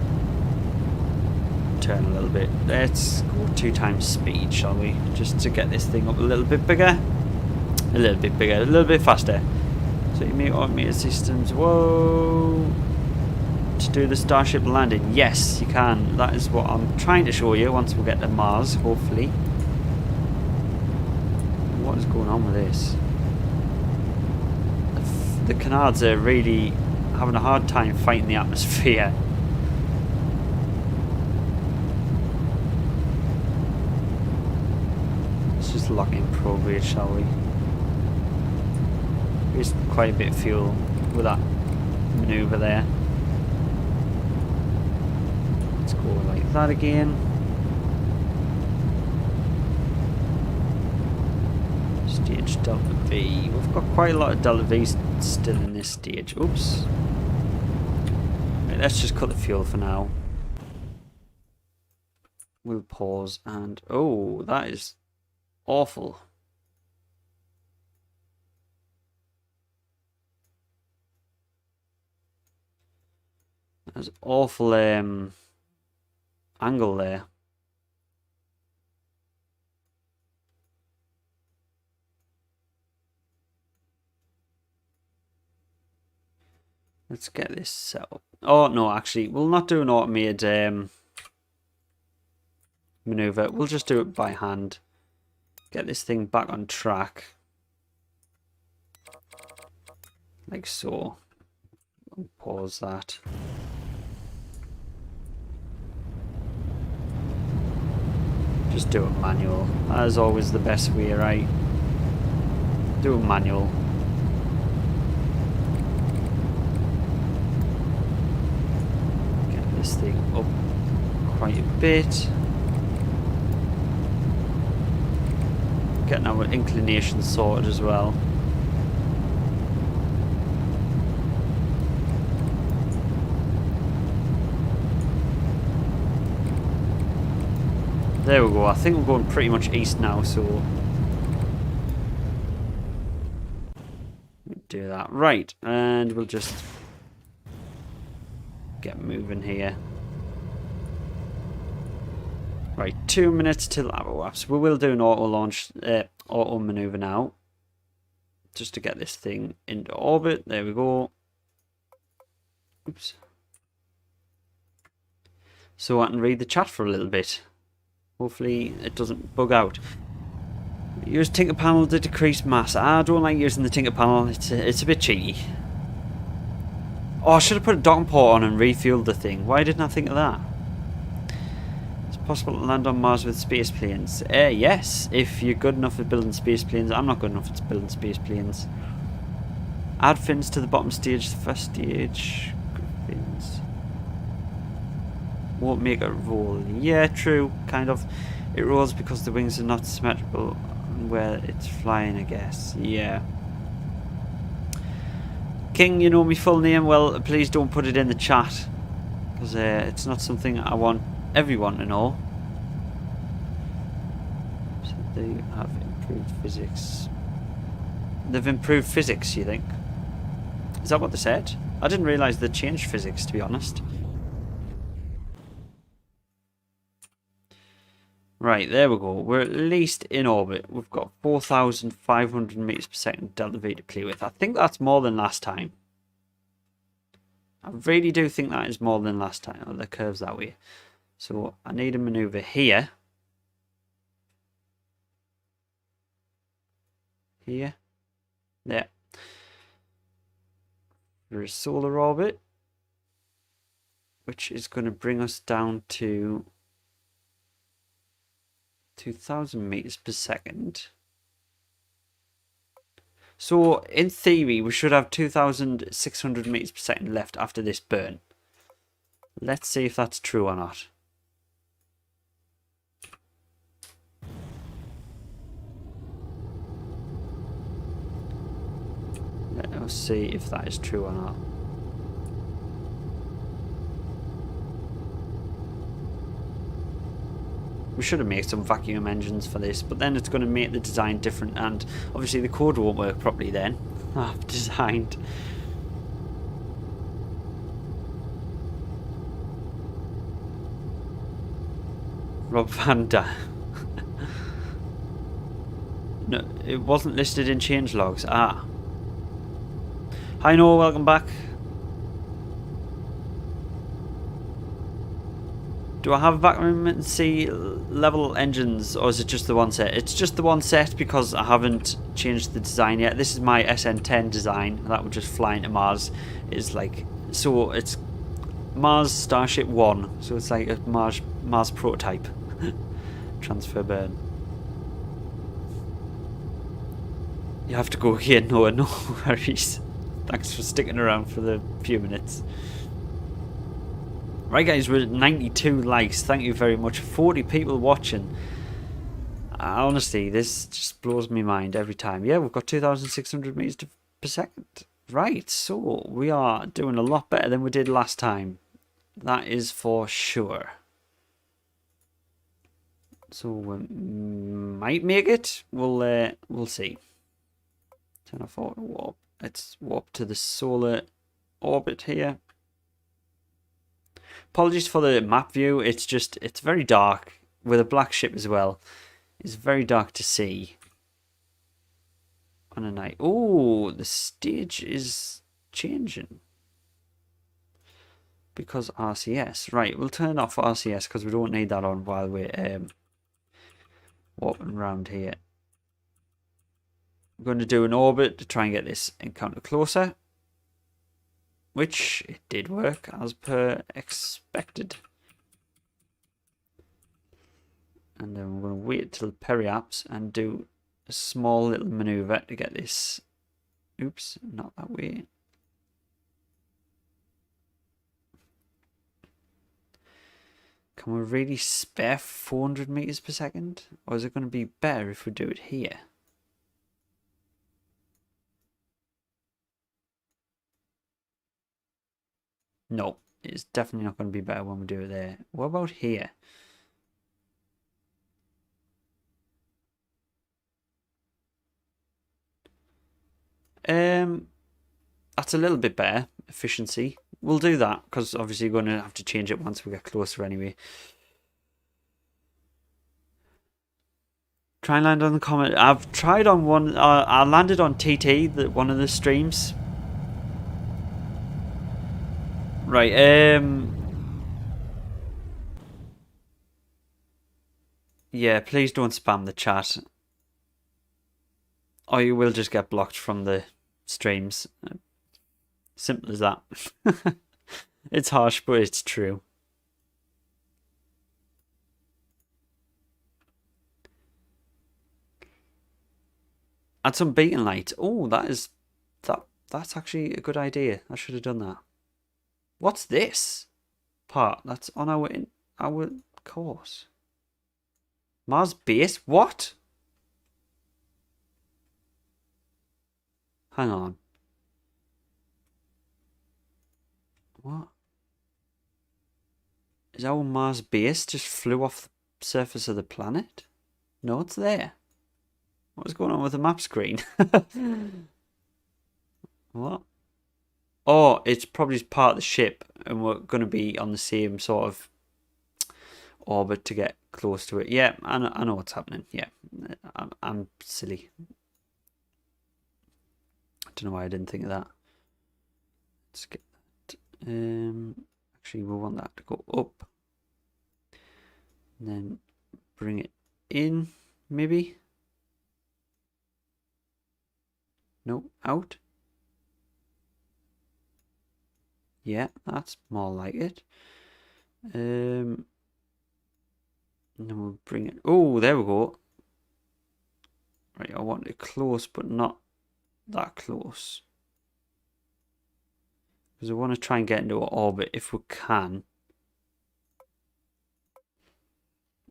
turn a little bit. Let's go 2 times speed, shall we? Just to get this thing up a little bit bigger. A little bit bigger, a little bit faster. So you make automated systems. Whoa! To do the Starship landing. Yes, you can. That is what I'm trying to show you once we get to Mars, hopefully. What is going on with this? The canards are really having a hard time fighting the atmosphere. Let's just lock in prograde, shall we? There's quite a bit of fuel with that maneuver there. Let's go like that again. Stage Delta V. We've got quite a lot of Delta V's still in this stage. Oops. Right, let's just cut the fuel for now. We'll pause and... Oh, that is awful. There's awful angle there. Let's get this set up. Oh, no, actually, we'll not do an automated maneuver. We'll just do it by hand. Get this thing back on track. Like so. I'll pause that. Just do it manual. That is always the best way, right? Do it manual. Get this thing up quite a bit. Getting our inclination sorted as well. There we go. I think we're going pretty much east now, so we'll do that. Right, and we'll just get moving here. Right, 2 minutes till Aerobraking. We will do an auto launch, auto maneuver now, just to get this thing into orbit. There we go. Oops. So I can read the chat for a little bit. Hopefully it doesn't bug out. Use Tinker Panel to decrease mass. I don't like using the Tinker Panel. It's a bit cheeky. Oh, I should have put a docking port on and refueled the thing. Why didn't I think of that? It's possible to land on Mars with space planes. Yes, if you're good enough at building space planes. I'm not good enough at building space planes. Add fins to the bottom stage. The first stage. Good fins. Won't make it roll. Yeah, true, kind of. It rolls because the wings are not symmetrical where it's flying, I guess. Yeah. King, you know my full name? Well, please don't put it in the chat, because it's not something I want everyone to know. So they have improved physics. They've improved physics, you think? Is that what they said? I didn't realise they changed physics, to be honest. Right, there we go. We're at least in orbit. We've got 4,500 meters per second delta V to play with. I think that's more than last time. I really do think that is more than last time. Oh, the curve's that way. So I need a maneuver here. Here. There. For a solar orbit, which is going to bring us down to 2,000 meters per second. So in theory we should have 2,600 meters per second left after this burn. Let's see if that's true or not. Let us see if that is true or not. We should have made some vacuum engines for this, but then it's going to make the design different, and obviously the code won't work properly then. I've designed. Rob Van Dam. No, it wasn't listed in changelogs. Ah. Hi Noah, welcome back. Do I have vacuum and sea level engines, or is it just the one set? It's just the one set because I haven't changed the design yet. This is my SN10 design that would just fly into Mars. It's like, so it's Mars Starship 1, so it's like a Mars prototype. Transfer burn. You have to go here, Noah, no worries. Thanks for sticking around for the few minutes. Right guys, we're at 92 likes. Thank you very much. 40 people watching. Honestly, this just blows my mind every time. Yeah, we've got 2,600 meters per second. Right, so we are doing a lot better than we did last time. That is for sure. So we might make it. We'll see. Turn off auto warp. Let's warp to the solar orbit here. Apologies for the map view. It's very dark with a black ship as well. It's very dark to see on a night. Oh, the stage is changing. because RCS. Right, we'll turn off RCS because we don't need that on while we're walking around here. I'm going to do an orbit to try and get this encounter closer, which it did work as per expected. And then we're going to wait till periaps and do a small little maneuver to get this. Oops, not that way. Can we really spare 400 meters per second? Or is it going to be better if we do it here? No, it's definitely not going to be better when we do it there. What about here? That's a little bit better efficiency. We'll do that because obviously we're going to have to change it once we get closer anyway. Try and land on the comet. I've tried on one. I landed on TT, one of the streams. Right. Yeah. Please don't spam the chat, or you will just get blocked from the streams. Simple as that. It's harsh, but it's true. Add some beacon light. Oh, that's actually a good idea. I should have done that. What's this part? That's on our course. Mars base? What? Hang on. What? Is our Mars base just flew off the surface of the planet? No, it's there. What's going on with the map screen? What? Oh, it's probably part of the ship, and we're going to be on the same sort of orbit to get close to it. Yeah, I know what's happening. Yeah, I'm silly. I don't know why I didn't think of that. Let's get that. Actually, we want that to go up, and then bring it in, maybe. No, out. Yeah, that's more like it. And then we'll bring it. Oh, there we go. Right, I want it close, but not that close. Because I want to try and get into an orbit if we can.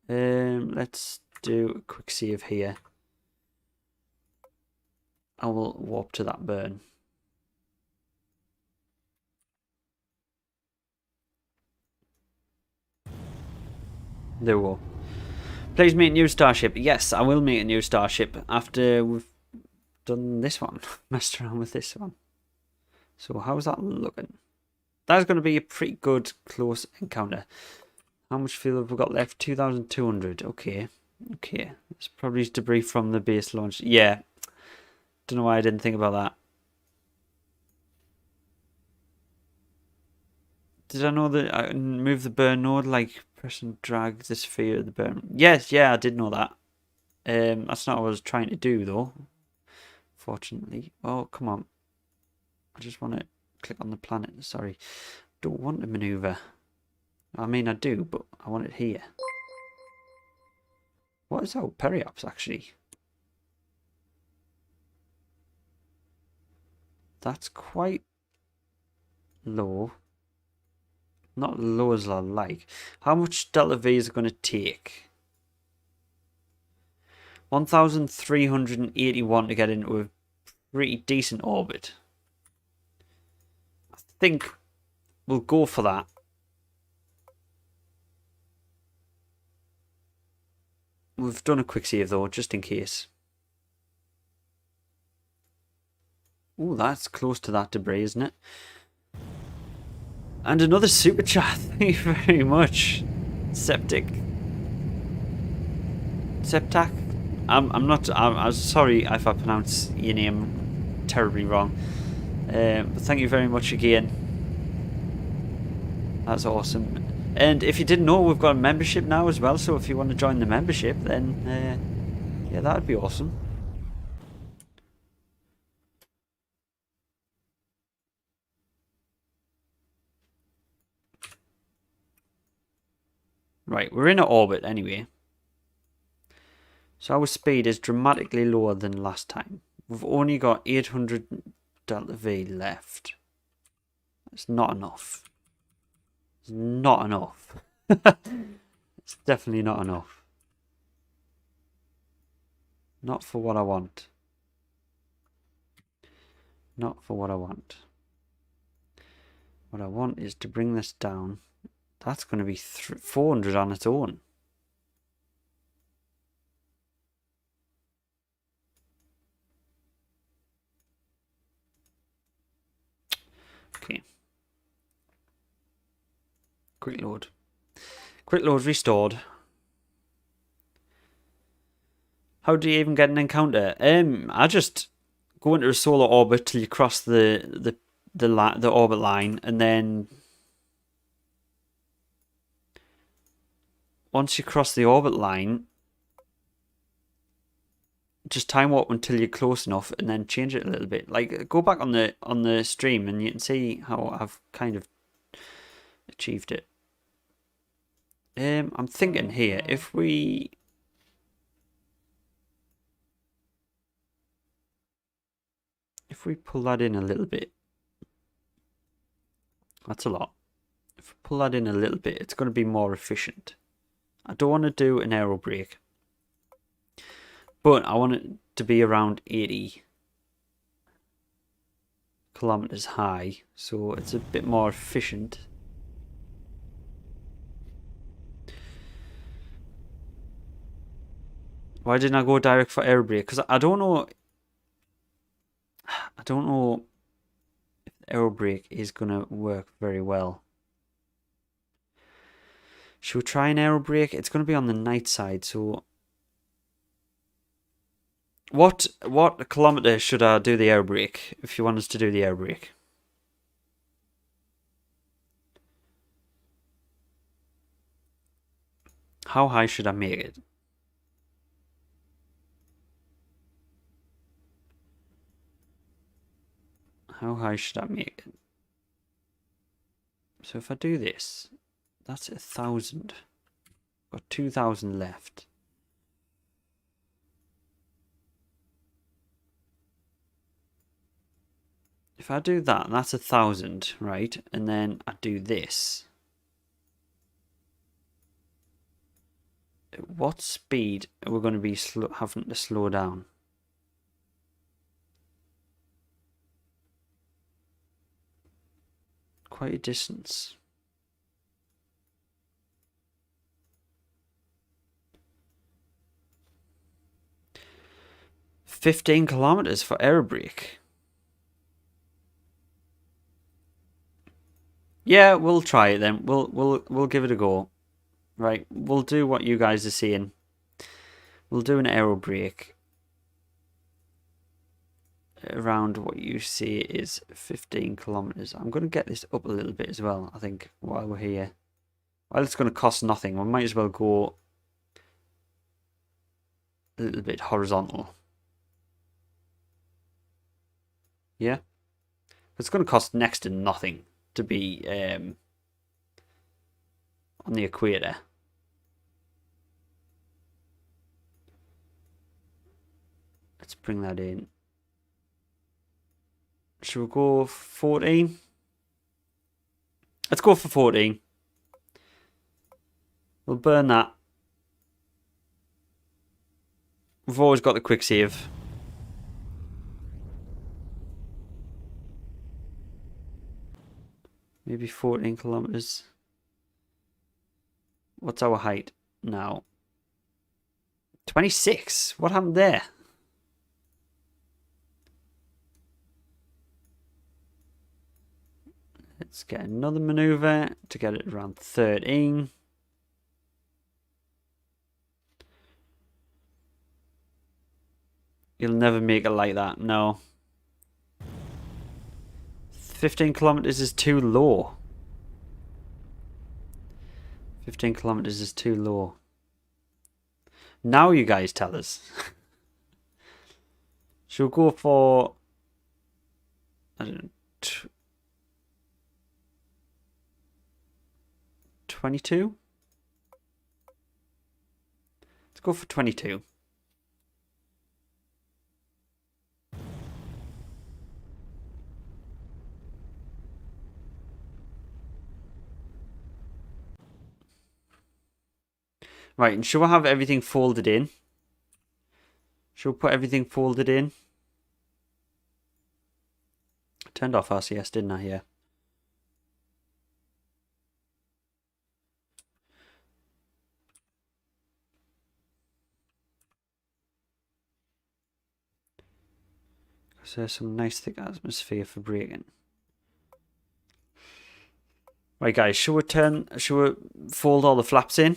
Let's do a quick save here. I will warp to that burn. There we go. Please make a new Starship. Yes, I will make a new Starship after we've done this one. Messed around with this one. So how's that looking? That's going to be a pretty good close encounter. How much fuel have we got left? 2,200. Okay. Okay. It's probably debris from the base launch. Yeah. Don't know why I didn't think about that. Did I know that I can move the burn node, like press and drag the sphere of the burn? Yes, yeah, I did know that. That's not what I was trying to do though. Fortunately. Oh, come on. I just want to click on the planet. Sorry. Don't want to maneuver. I mean, I do, but I want it here. What is that? Periaps, actually. That's quite low. Not low as I like. How much delta V is it going to take? 1,381 to get into a pretty decent orbit. I think we'll go for that. We've done a quick save though, just in case. Ooh, that's close to that debris, isn't it? And another super chat. Thank you very much, Septac. I'm sorry if I pronounce your name terribly wrong. But thank you very much again. That's awesome. And if you didn't know, we've got a membership now as well. So if you want to join the membership, then yeah, that'd be awesome. Right, we're in an orbit anyway. So our speed is dramatically lower than last time. We've only got 800 delta V left. That's not enough. It's not enough. It's definitely not enough. Not for what I want. Not for what I want. What I want is to bring this down. That's going to be 400 on its own. Okay. Quick load. Quick load restored. How do you even get an encounter? I just go into a solar orbit till you cross the orbit line, and then once you cross the orbit line, just time warp until you're close enough, and then change it a little bit. Like, go back on the stream, and you can see how I've kind of achieved it. I'm thinking here, if we pull that in a little bit, that's a lot. If we pull that in a little bit, it's going to be more efficient. I don't want to do an aerobrake, but I want it to be around 80 kilometers high, so it's a bit more efficient. Why didn't I go direct for aerobrake? Because I don't know. I don't know if the aerobrake is gonna work very well. Should we try an aerobrake? It's gonna be on the night side, so what kilometer should I do the aerobrake if you want us to do the aerobrake? How high should I make it? How high should I make it? So if I do this, that's 1,000. Got 2,000 left. If I do that, that's 1,000, right? And then I do this. What speed are we going to be having to slow down? Quite a distance. $15 kilometers for aerobrake. Yeah, we'll try it then. We'll give it a go. Right, we'll do what you guys are seeing. We'll do an aerobrake. Around what you see is 15 kilometers. I'm going to get this up a little bit as well, I think, while we're here. Well, it's going to cost nothing. We might as well go a little bit horizontal. Yeah? It's going to cost next to nothing to be on the equator. Let's bring that in. Should we go 14? Let's go for 14. We'll burn that. We've always got the quick save. Maybe 14 kilometers. What's our height now? 26. What happened there? Let's get another maneuver to get it around 13. You'll never make it like that, no. 15 kilometers is too low. 15 kilometers is too low. Now you guys tell us. Should we go for, I don't know, 22? Let's go for 22. Right, and should we have everything folded in? Should we put everything folded in? I turned off RCS, didn't I, here? Because there's some nice thick atmosphere for braking. Right, guys, should we fold all the flaps in?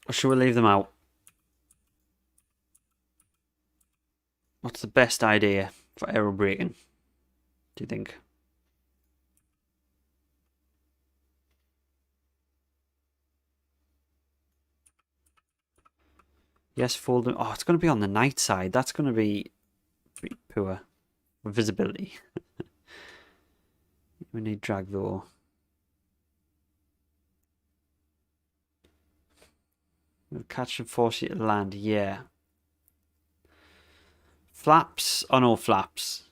Or should we leave them out? What's the best idea for aerobraking, do you think? Yes, fold them. Oh, it's going to be on the night side. That's going to be pretty poor visibility. We need drag though. We'll catch and force you to land, yeah. Flaps or no flaps?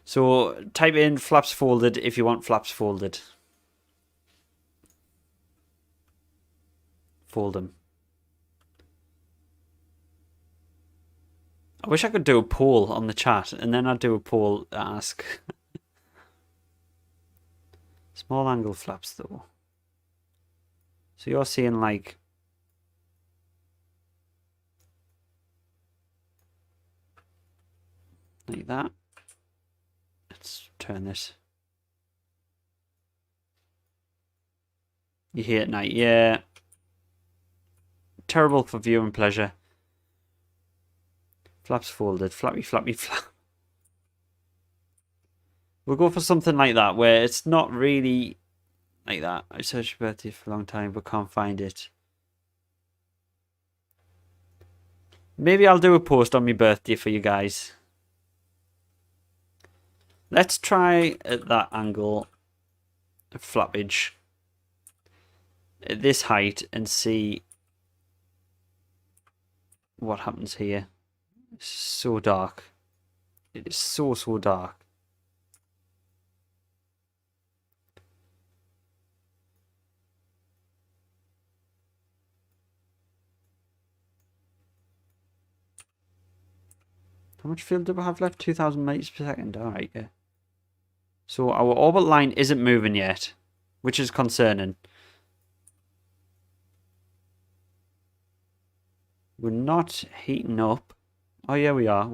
So type in flaps folded if you want flaps folded. Fold them. I wish I could do a poll on the chat and then I'd do a poll to ask. Small angle flaps though. So you're seeing like that. Let's turn this. You hear at night, yeah. Terrible for viewing pleasure. Flaps folded, flappy, flappy, flap. We'll go for something like that where it's not really like that. I searched your birthday for a long time but can't find it. Maybe I'll do a post on my birthday for you guys. Let's try at that angle of flappage at this height and see what happens here. It's so dark. It is so dark. How much fuel do we have left? 2,000 meters per second. Alright, yeah. So our orbit line isn't moving yet, which is concerning. We're not heating up. Oh yeah, we are.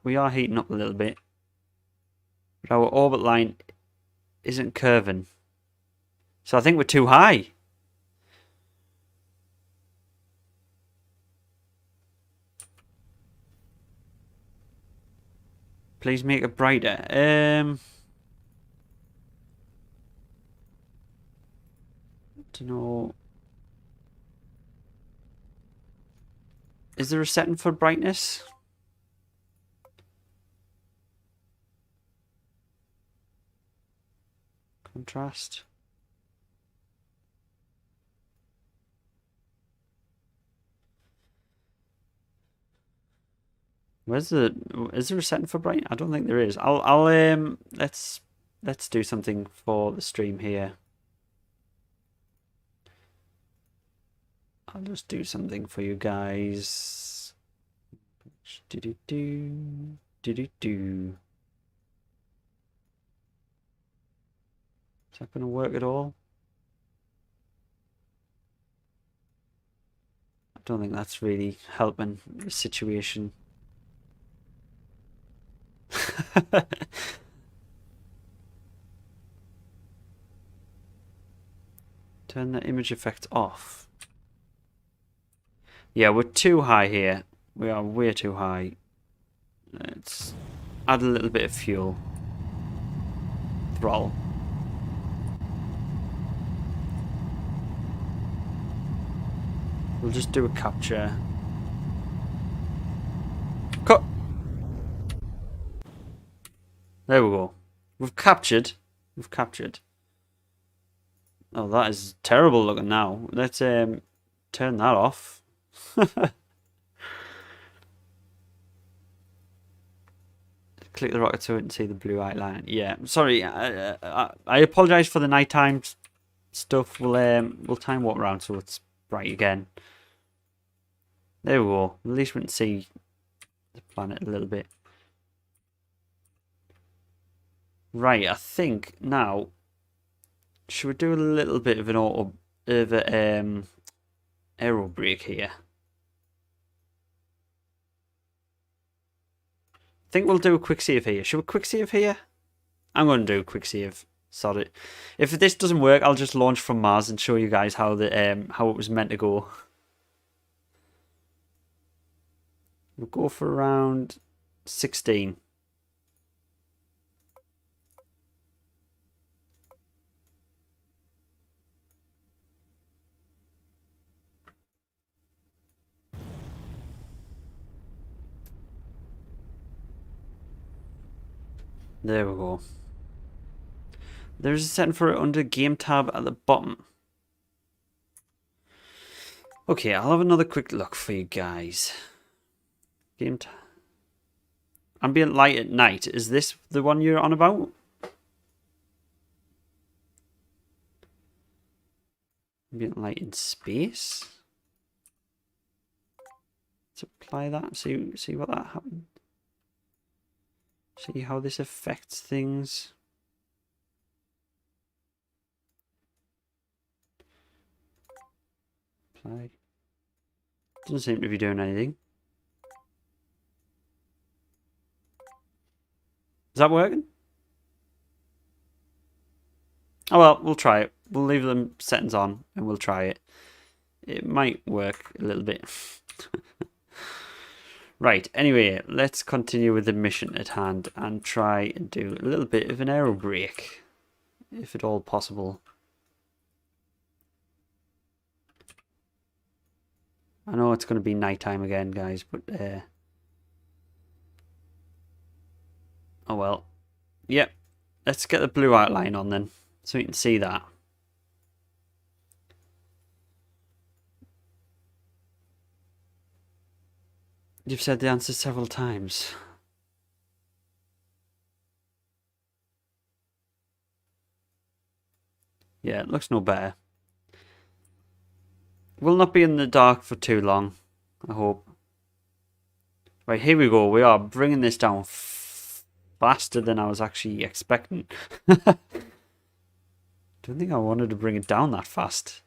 We are heating up a little bit. But our orbit line isn't curving. So I think we're too high. Please make it brighter. Don't know. Is there a setting for brightness? Contrast. Is there a setting for bright? I don't think there is. Let's do something for the stream here. I'll just do something for you guys. Do. Is that going to work at all? I don't think that's really helping the situation. Turn the image effect off. Yeah, we're too high here. We are way too high. Let's add a little bit of fuel. Throttle. We'll just do a capture. Cut! There we go. We've captured. We've captured. Oh, that is terrible looking now. Let's turn that off. Click the rocket so we can see the blue outline. Yeah, sorry. I apologise for the nighttime stuff. We'll time warp around so it's bright again. There we go. At least we can see the planet a little bit. Right, I think now should we do a little bit of an aerobrake here? I think we'll do a quick save here. Should we quick save here? I'm going to do a quick save. Sorry. If this doesn't work, I'll just launch from Mars and show you guys how how it was meant to go. We'll go for around 16. There we go. There's a setting for it under Game tab at the bottom. Okay, I'll have another quick look for you guys. Game tab. Ambient light at night. Is this the one you're on about? Ambient light in space. Let's apply that. See what that happened. See how this affects things. Apply. Doesn't seem to be doing anything. Is that working? Oh well, we'll try it. We'll leave them settings on and we'll try it. It might work a little bit. Right, anyway, let's continue with the mission at hand and try and do a little bit of an aerobrake, if at all possible. I know it's going to be nighttime again, guys, but oh well. Yep, let's get the blue outline on then, so you can see that. You've said the answer several times. Yeah, it looks no better. We'll not be in the dark for too long, I hope. Right, here we go. We are bringing this down faster than I was actually expecting. Don't think I wanted to bring it down that fast.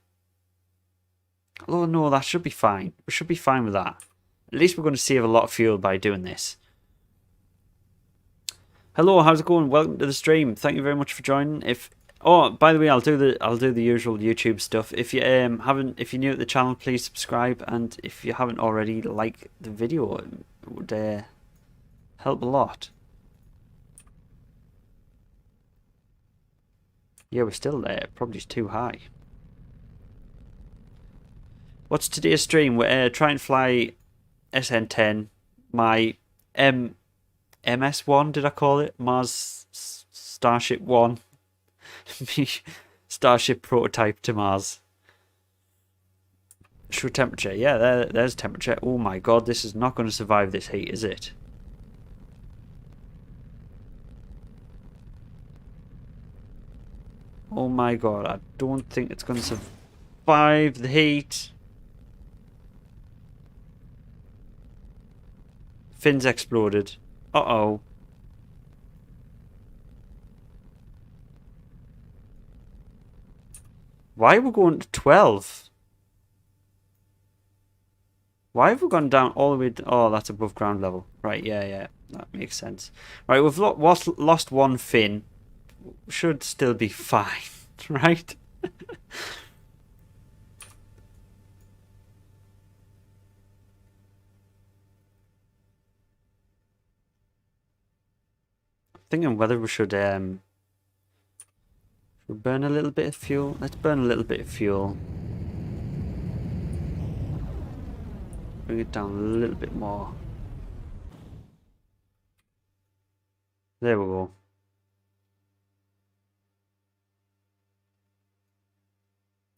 Oh no, that should be fine. We should be fine with that. At least we're going to save a lot of fuel by doing this. Hello, how's it going? Welcome to the stream. Thank you very much for joining. Oh, by the way, I'll do the usual YouTube stuff. If you if you're new to the channel, please subscribe, and if you haven't already, like the video. It would help a lot. Yeah, we're still there. Probably too high. What's today's stream? We're trying to fly SN10, my MS1, did I call it? Mars Starship 1. Starship prototype to Mars. Show temperature. Yeah, there's temperature. Oh my god, this is not going to survive this heat, is it? Oh my god, I don't think it's going to survive the heat. Fins exploded. Uh-oh. Why are we going to 12? Why have we gone down all the way to... Oh, that's above ground level. Right, yeah. That makes sense. Right, we've lost one fin. Should still be fine, right? Thinking whether we should burn a little bit of fuel. Let's burn a little bit of fuel. Bring it down a little bit more. There we go.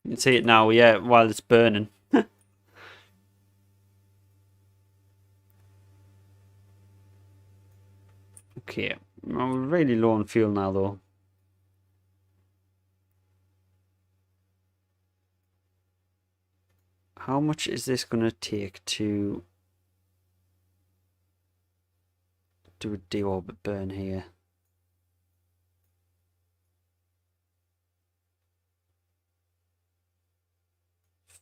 You can see it now, yeah, while it's burning. Okay, well, we're really low on fuel now though. How much is this going to take to do a deorbit burn here?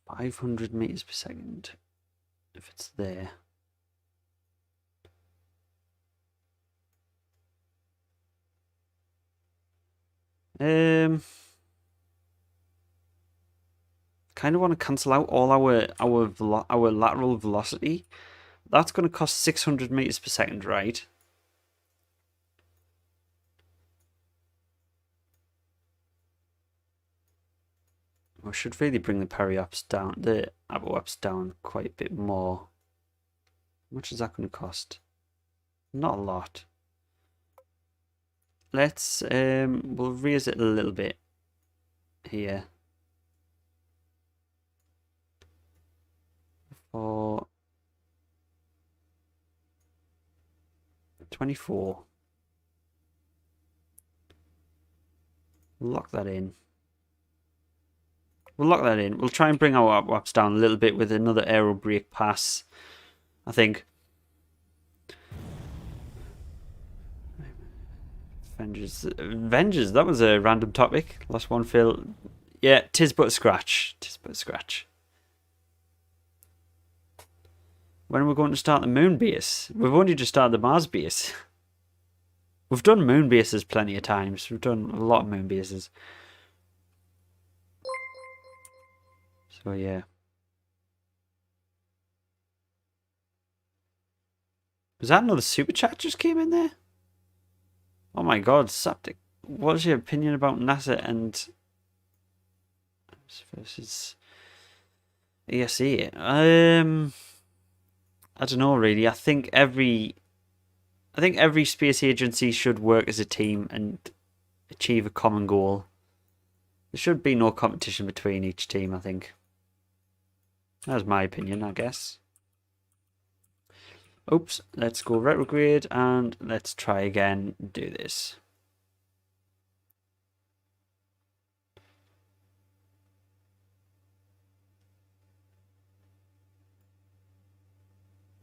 500 meters per second, if it's there. Kind of want to cancel out all our lateral velocity. That's going to cost 600 meters per second, right? I should really bring the periaps down, the apoaps down quite a bit more. How much is that going to cost? Not a lot. Let's we'll raise it a little bit here. For 24. Lock that in. We'll lock that in. We'll try and bring our apoaps down a little bit with another aerobrake pass, I think. Avengers, that was a random topic. Last one, Phil. Yeah, tis but a scratch. Tis but a scratch. When are we going to start the moon base? We've only just started the Mars base. We've done moon bases plenty of times. We've done a lot of moon bases. So yeah. Was that another super chat just came in there? Oh my god, Saptic. What's your opinion about NASA and versus ESE? I don't know really. I think every space agency should work as a team and achieve a common goal. There should be no competition between each team, I think. That's my opinion, I guess. Oops, let's go retrograde and let's try again, do this.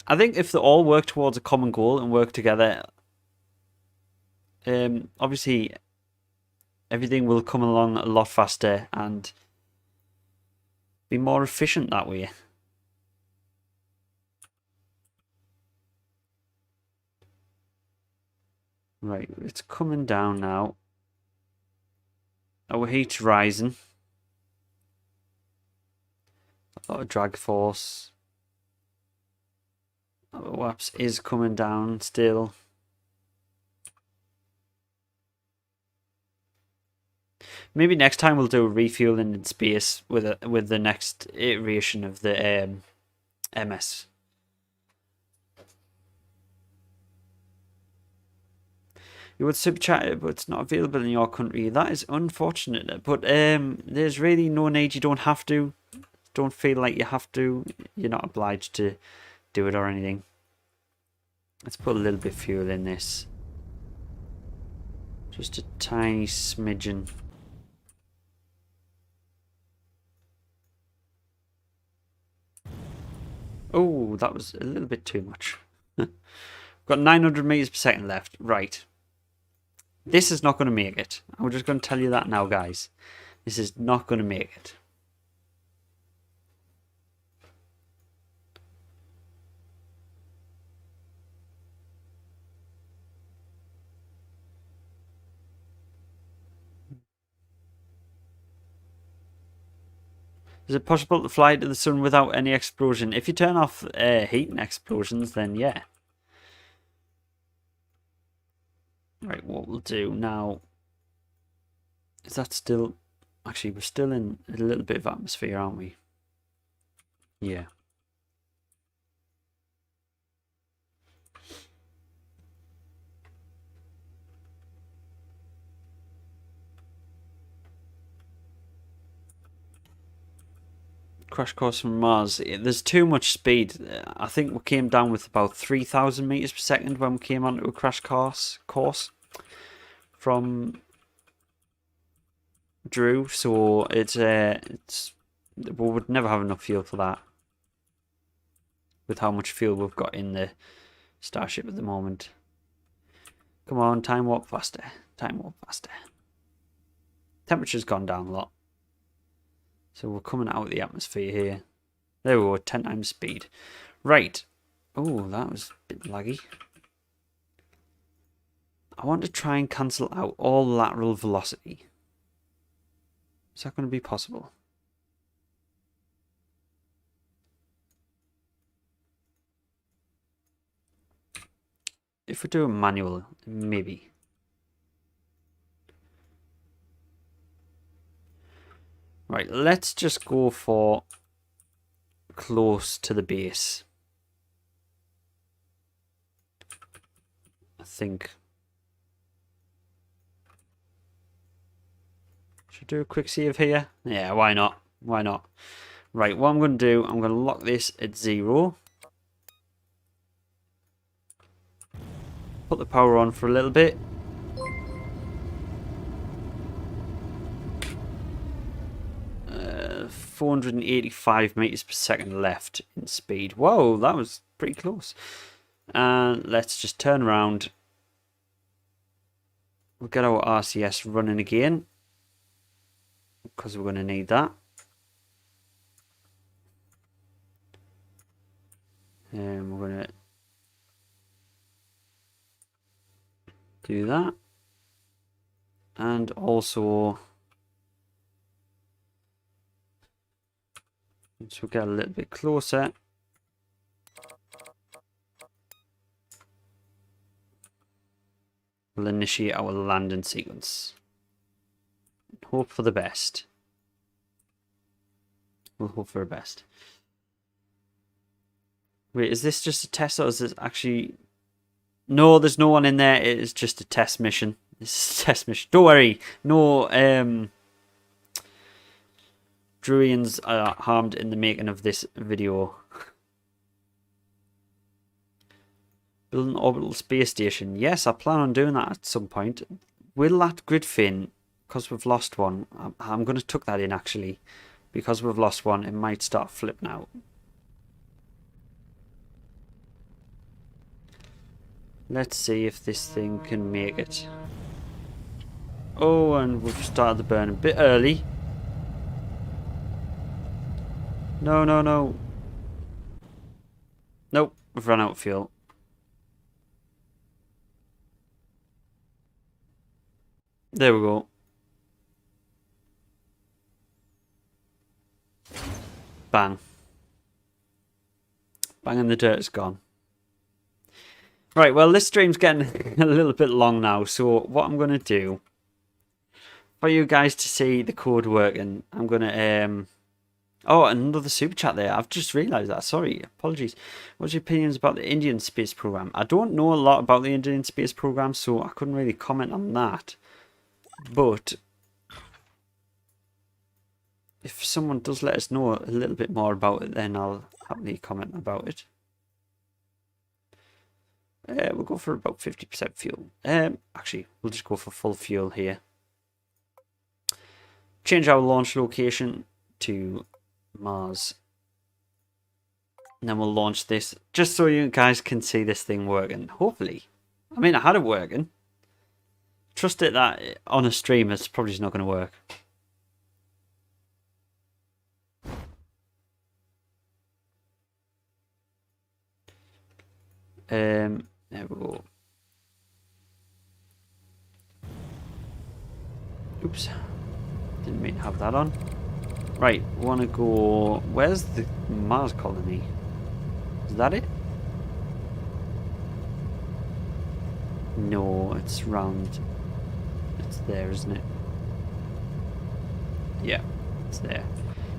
I think if they all work towards a common goal and work together, obviously everything will come along a lot faster and be more efficient that way. Right, it's coming down now. Our heat's rising. A lot of drag force. Our WAPS is coming down still. Maybe next time we'll do a refueling in space with the next iteration of the MS. You would super chat it, but it's not available in your country. That is unfortunate. But there's really no need. You don't have to. Don't feel like you have to. You're not obliged to do it or anything. Let's put a little bit of fuel in this. Just a tiny smidgen. Oh, that was a little bit too much. Got 900 meters per second left. Right. This is not going to make it. I'm just going to tell you that now, guys. This is not going to make it. Is it possible to fly to the sun without any explosion? If you turn off heat and explosions, then yeah. Right, what we'll do now... Is that still... Actually, we're still in a little bit of atmosphere, aren't we? Yeah. Crash course from Mars. There's too much speed. I think we came down with about 3,000 meters per second when we came onto a crash course from Drew. So it's we would never have enough fuel for that with how much fuel we've got in the Starship at the moment. Come on, time warp faster. Time warp faster. Temperature's gone down a lot. So we're coming out of the atmosphere here. There we go, 10 times speed. Right. Oh, that was a bit laggy. I want to try and cancel out all lateral velocity. Is that going to be possible? If we do a manual, maybe. Right, let's just go for close to the base. I think. Should I do a quick save here? Yeah, why not? Why not? Right, what I'm going to do, I'm going to lock this at 0. Put the power on for a little bit. Uh, 485 meters per second left in speed. Whoa, that was pretty close. And let's just turn around. We'll get our RCS running again, because we're going to need that. And we're going to do that. And also, once we get a little bit closer, we'll initiate our landing sequence. Hope for the best. We'll hope for the best. Wait, is this just a test or is this actually... No, there's no one in there. It is just a test mission. This is a test mission. Don't worry. No Druians are harmed in the making of this video. Build an orbital space station. Yes, I plan on doing that at some point. Will that grid fin, because we've lost one, I'm going to tuck that in actually. Because we've lost one, it might start flipping out. Let's see if this thing can make it. Oh, and we've started the burn a bit early. No, no, no. Nope, we've run out of fuel. There we go. Bang. Bang and the dirt's gone. Right, well, this stream's getting a little bit long now, so what I'm going to do, for you guys to see the code working, I'm going to... Oh, another super chat there. I've just realised that. Sorry, apologies. What's your opinions about the Indian space program? I don't know a lot about the Indian space program, so I couldn't really comment on that. But if someone does let us know a little bit more about it, then I'll happily comment about it. We'll go for about 50% fuel. Actually, we'll just go for full fuel here. Change our launch location to Mars. And then we'll launch this, just so you guys can see this thing working. Hopefully. I mean, I had it working. Trust it that on a stream it's probably not going to work. There we go. Oops. Didn't mean to have that on. Right, we want to go... Where's the Mars colony? Is that it? No, it's round. It's there, isn't it? Yeah, it's there.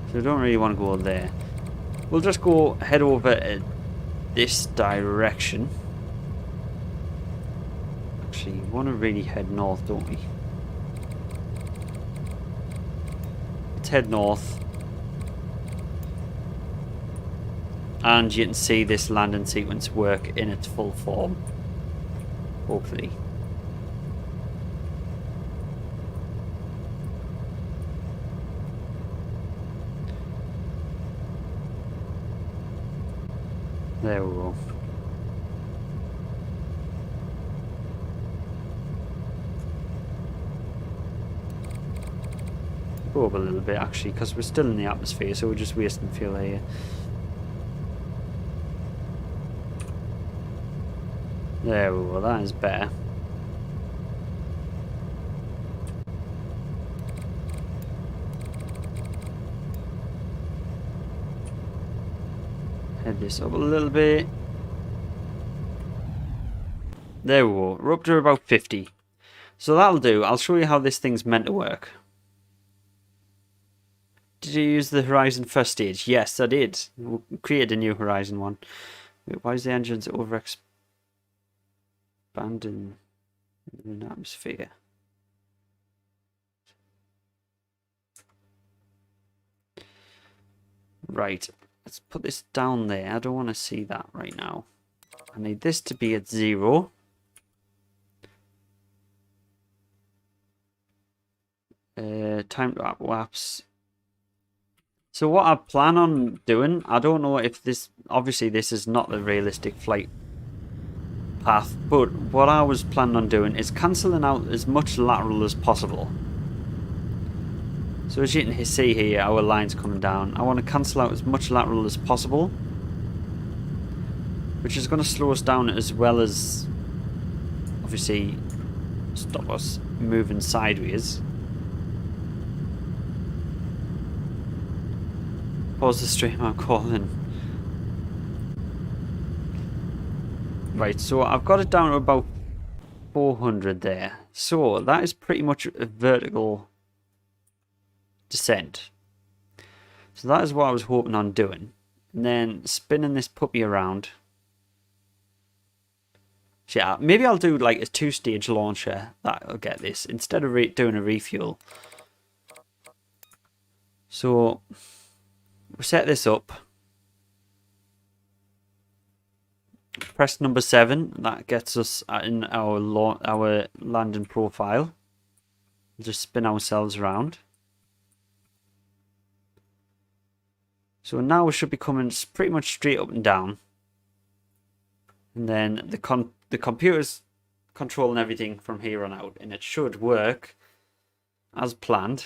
So we don't really want to go there. We'll just go head over this direction. Actually, we want to really head north, don't we? Let's head north. and you can see this landing sequence work in its full form, hopefully. There we go. Go up a little bit actually, because we're still in the atmosphere, so we're just wasting fuel here. There we go, that is better. Head this up a little bit. There we go, we're up to about 50. So that'll do. I'll show you how this thing's meant to work. Did you use the Horizon first stage? Yes, I did. We created a new Horizon one. Wait, why is the engines over expanding in the atmosphere? Right, let's put this down there. I don't want to see that right now. I need this to be at 0. Time to lapse. So what I plan on doing, I don't know if this, obviously this is not the realistic flight path, but what I was planning on doing is cancelling out as much lateral as possible. So as you can see here, our line's coming down. I want to cancel out as much lateral as possible, which is going to slow us down as well as obviously stop us moving sideways. Pause the stream, I'm calling. Right, so I've got it down to about 400 there. So that is pretty much a vertical descent. So that is what I was hoping on doing. And then spinning this puppy around. So yeah, maybe I'll do like a 2-stage launcher. That'll get this instead of doing a refuel. So we set this up. Press number 7. That gets us in our landing profile. We'll just spin ourselves around. So now we should be coming pretty much straight up and down. And then the computer's controlling everything from here on out, and it should work as planned.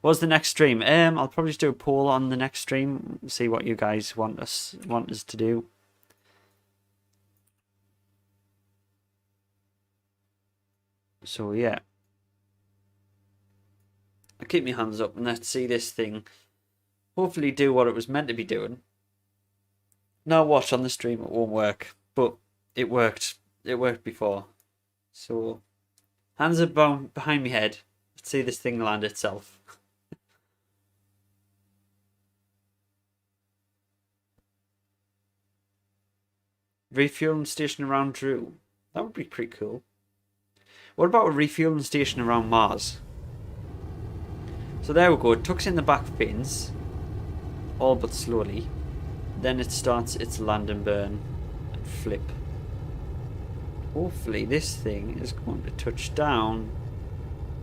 What's the next stream? I'll probably just do a poll on the next stream, see what you guys want us to do. So yeah, I'll keep my hands up and let's see this thing hopefully do what it was meant to be doing. Now watch on the stream, it won't work, but it worked. It worked before. So hands are behind my head. Let's see this thing land itself. Refueling station around Drew. That would be pretty cool. What about a refueling station around Mars? So there we go. It tucks in the back fins, all but slowly. Then it starts its land and burn and flip. Hopefully this thing is going to touch down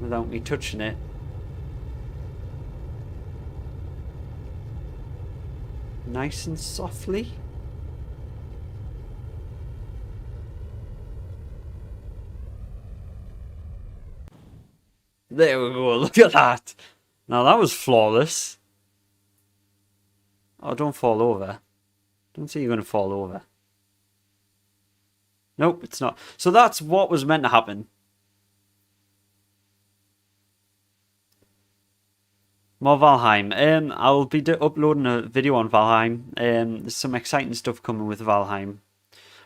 without me touching it. Nice and softly. There we go, look at that. Now that was flawless. Oh, don't fall over. Don't say you're going to fall over. Nope, it's not. So that's what was meant to happen. More Valheim. I'll be uploading a video on Valheim. There's some exciting stuff coming with Valheim.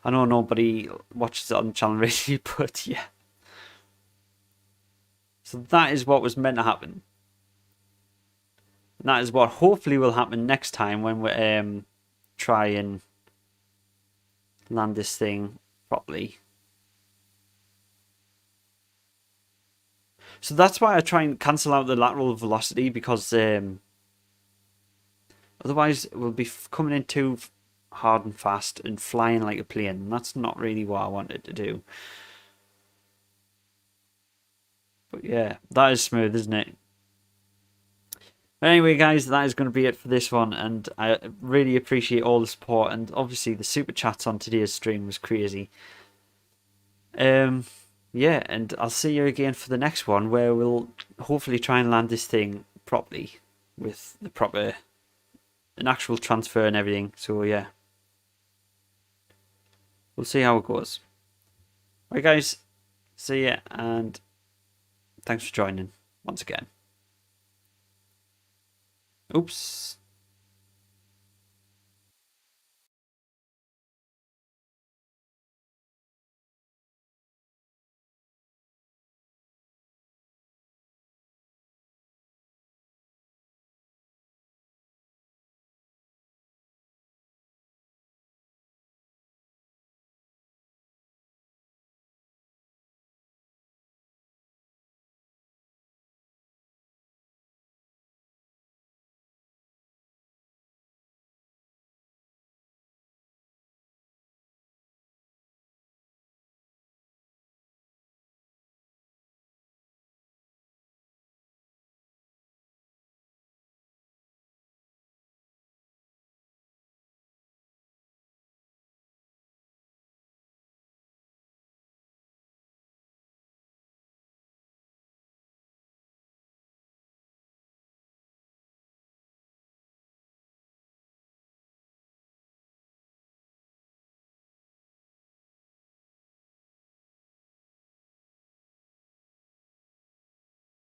I know nobody watches it on the channel really, but yeah. So that is what was meant to happen. And that is what hopefully will happen next time when we try and land this thing properly. So that's why I try and cancel out the lateral velocity, because of Otherwise, we'll be coming in too hard and fast and flying like a plane. And that's not really what I wanted to do. But yeah, that is smooth, isn't it? But anyway, guys, that is going to be it for this one. And I really appreciate all the support. And obviously, the super chats on today's stream was crazy. Yeah, and I'll see you again for the next one, where we'll hopefully try and land this thing properly with the proper, an actual transfer and everything. So yeah, we'll see how it goes. Right, guys, see ya, and thanks for joining once again. Oops.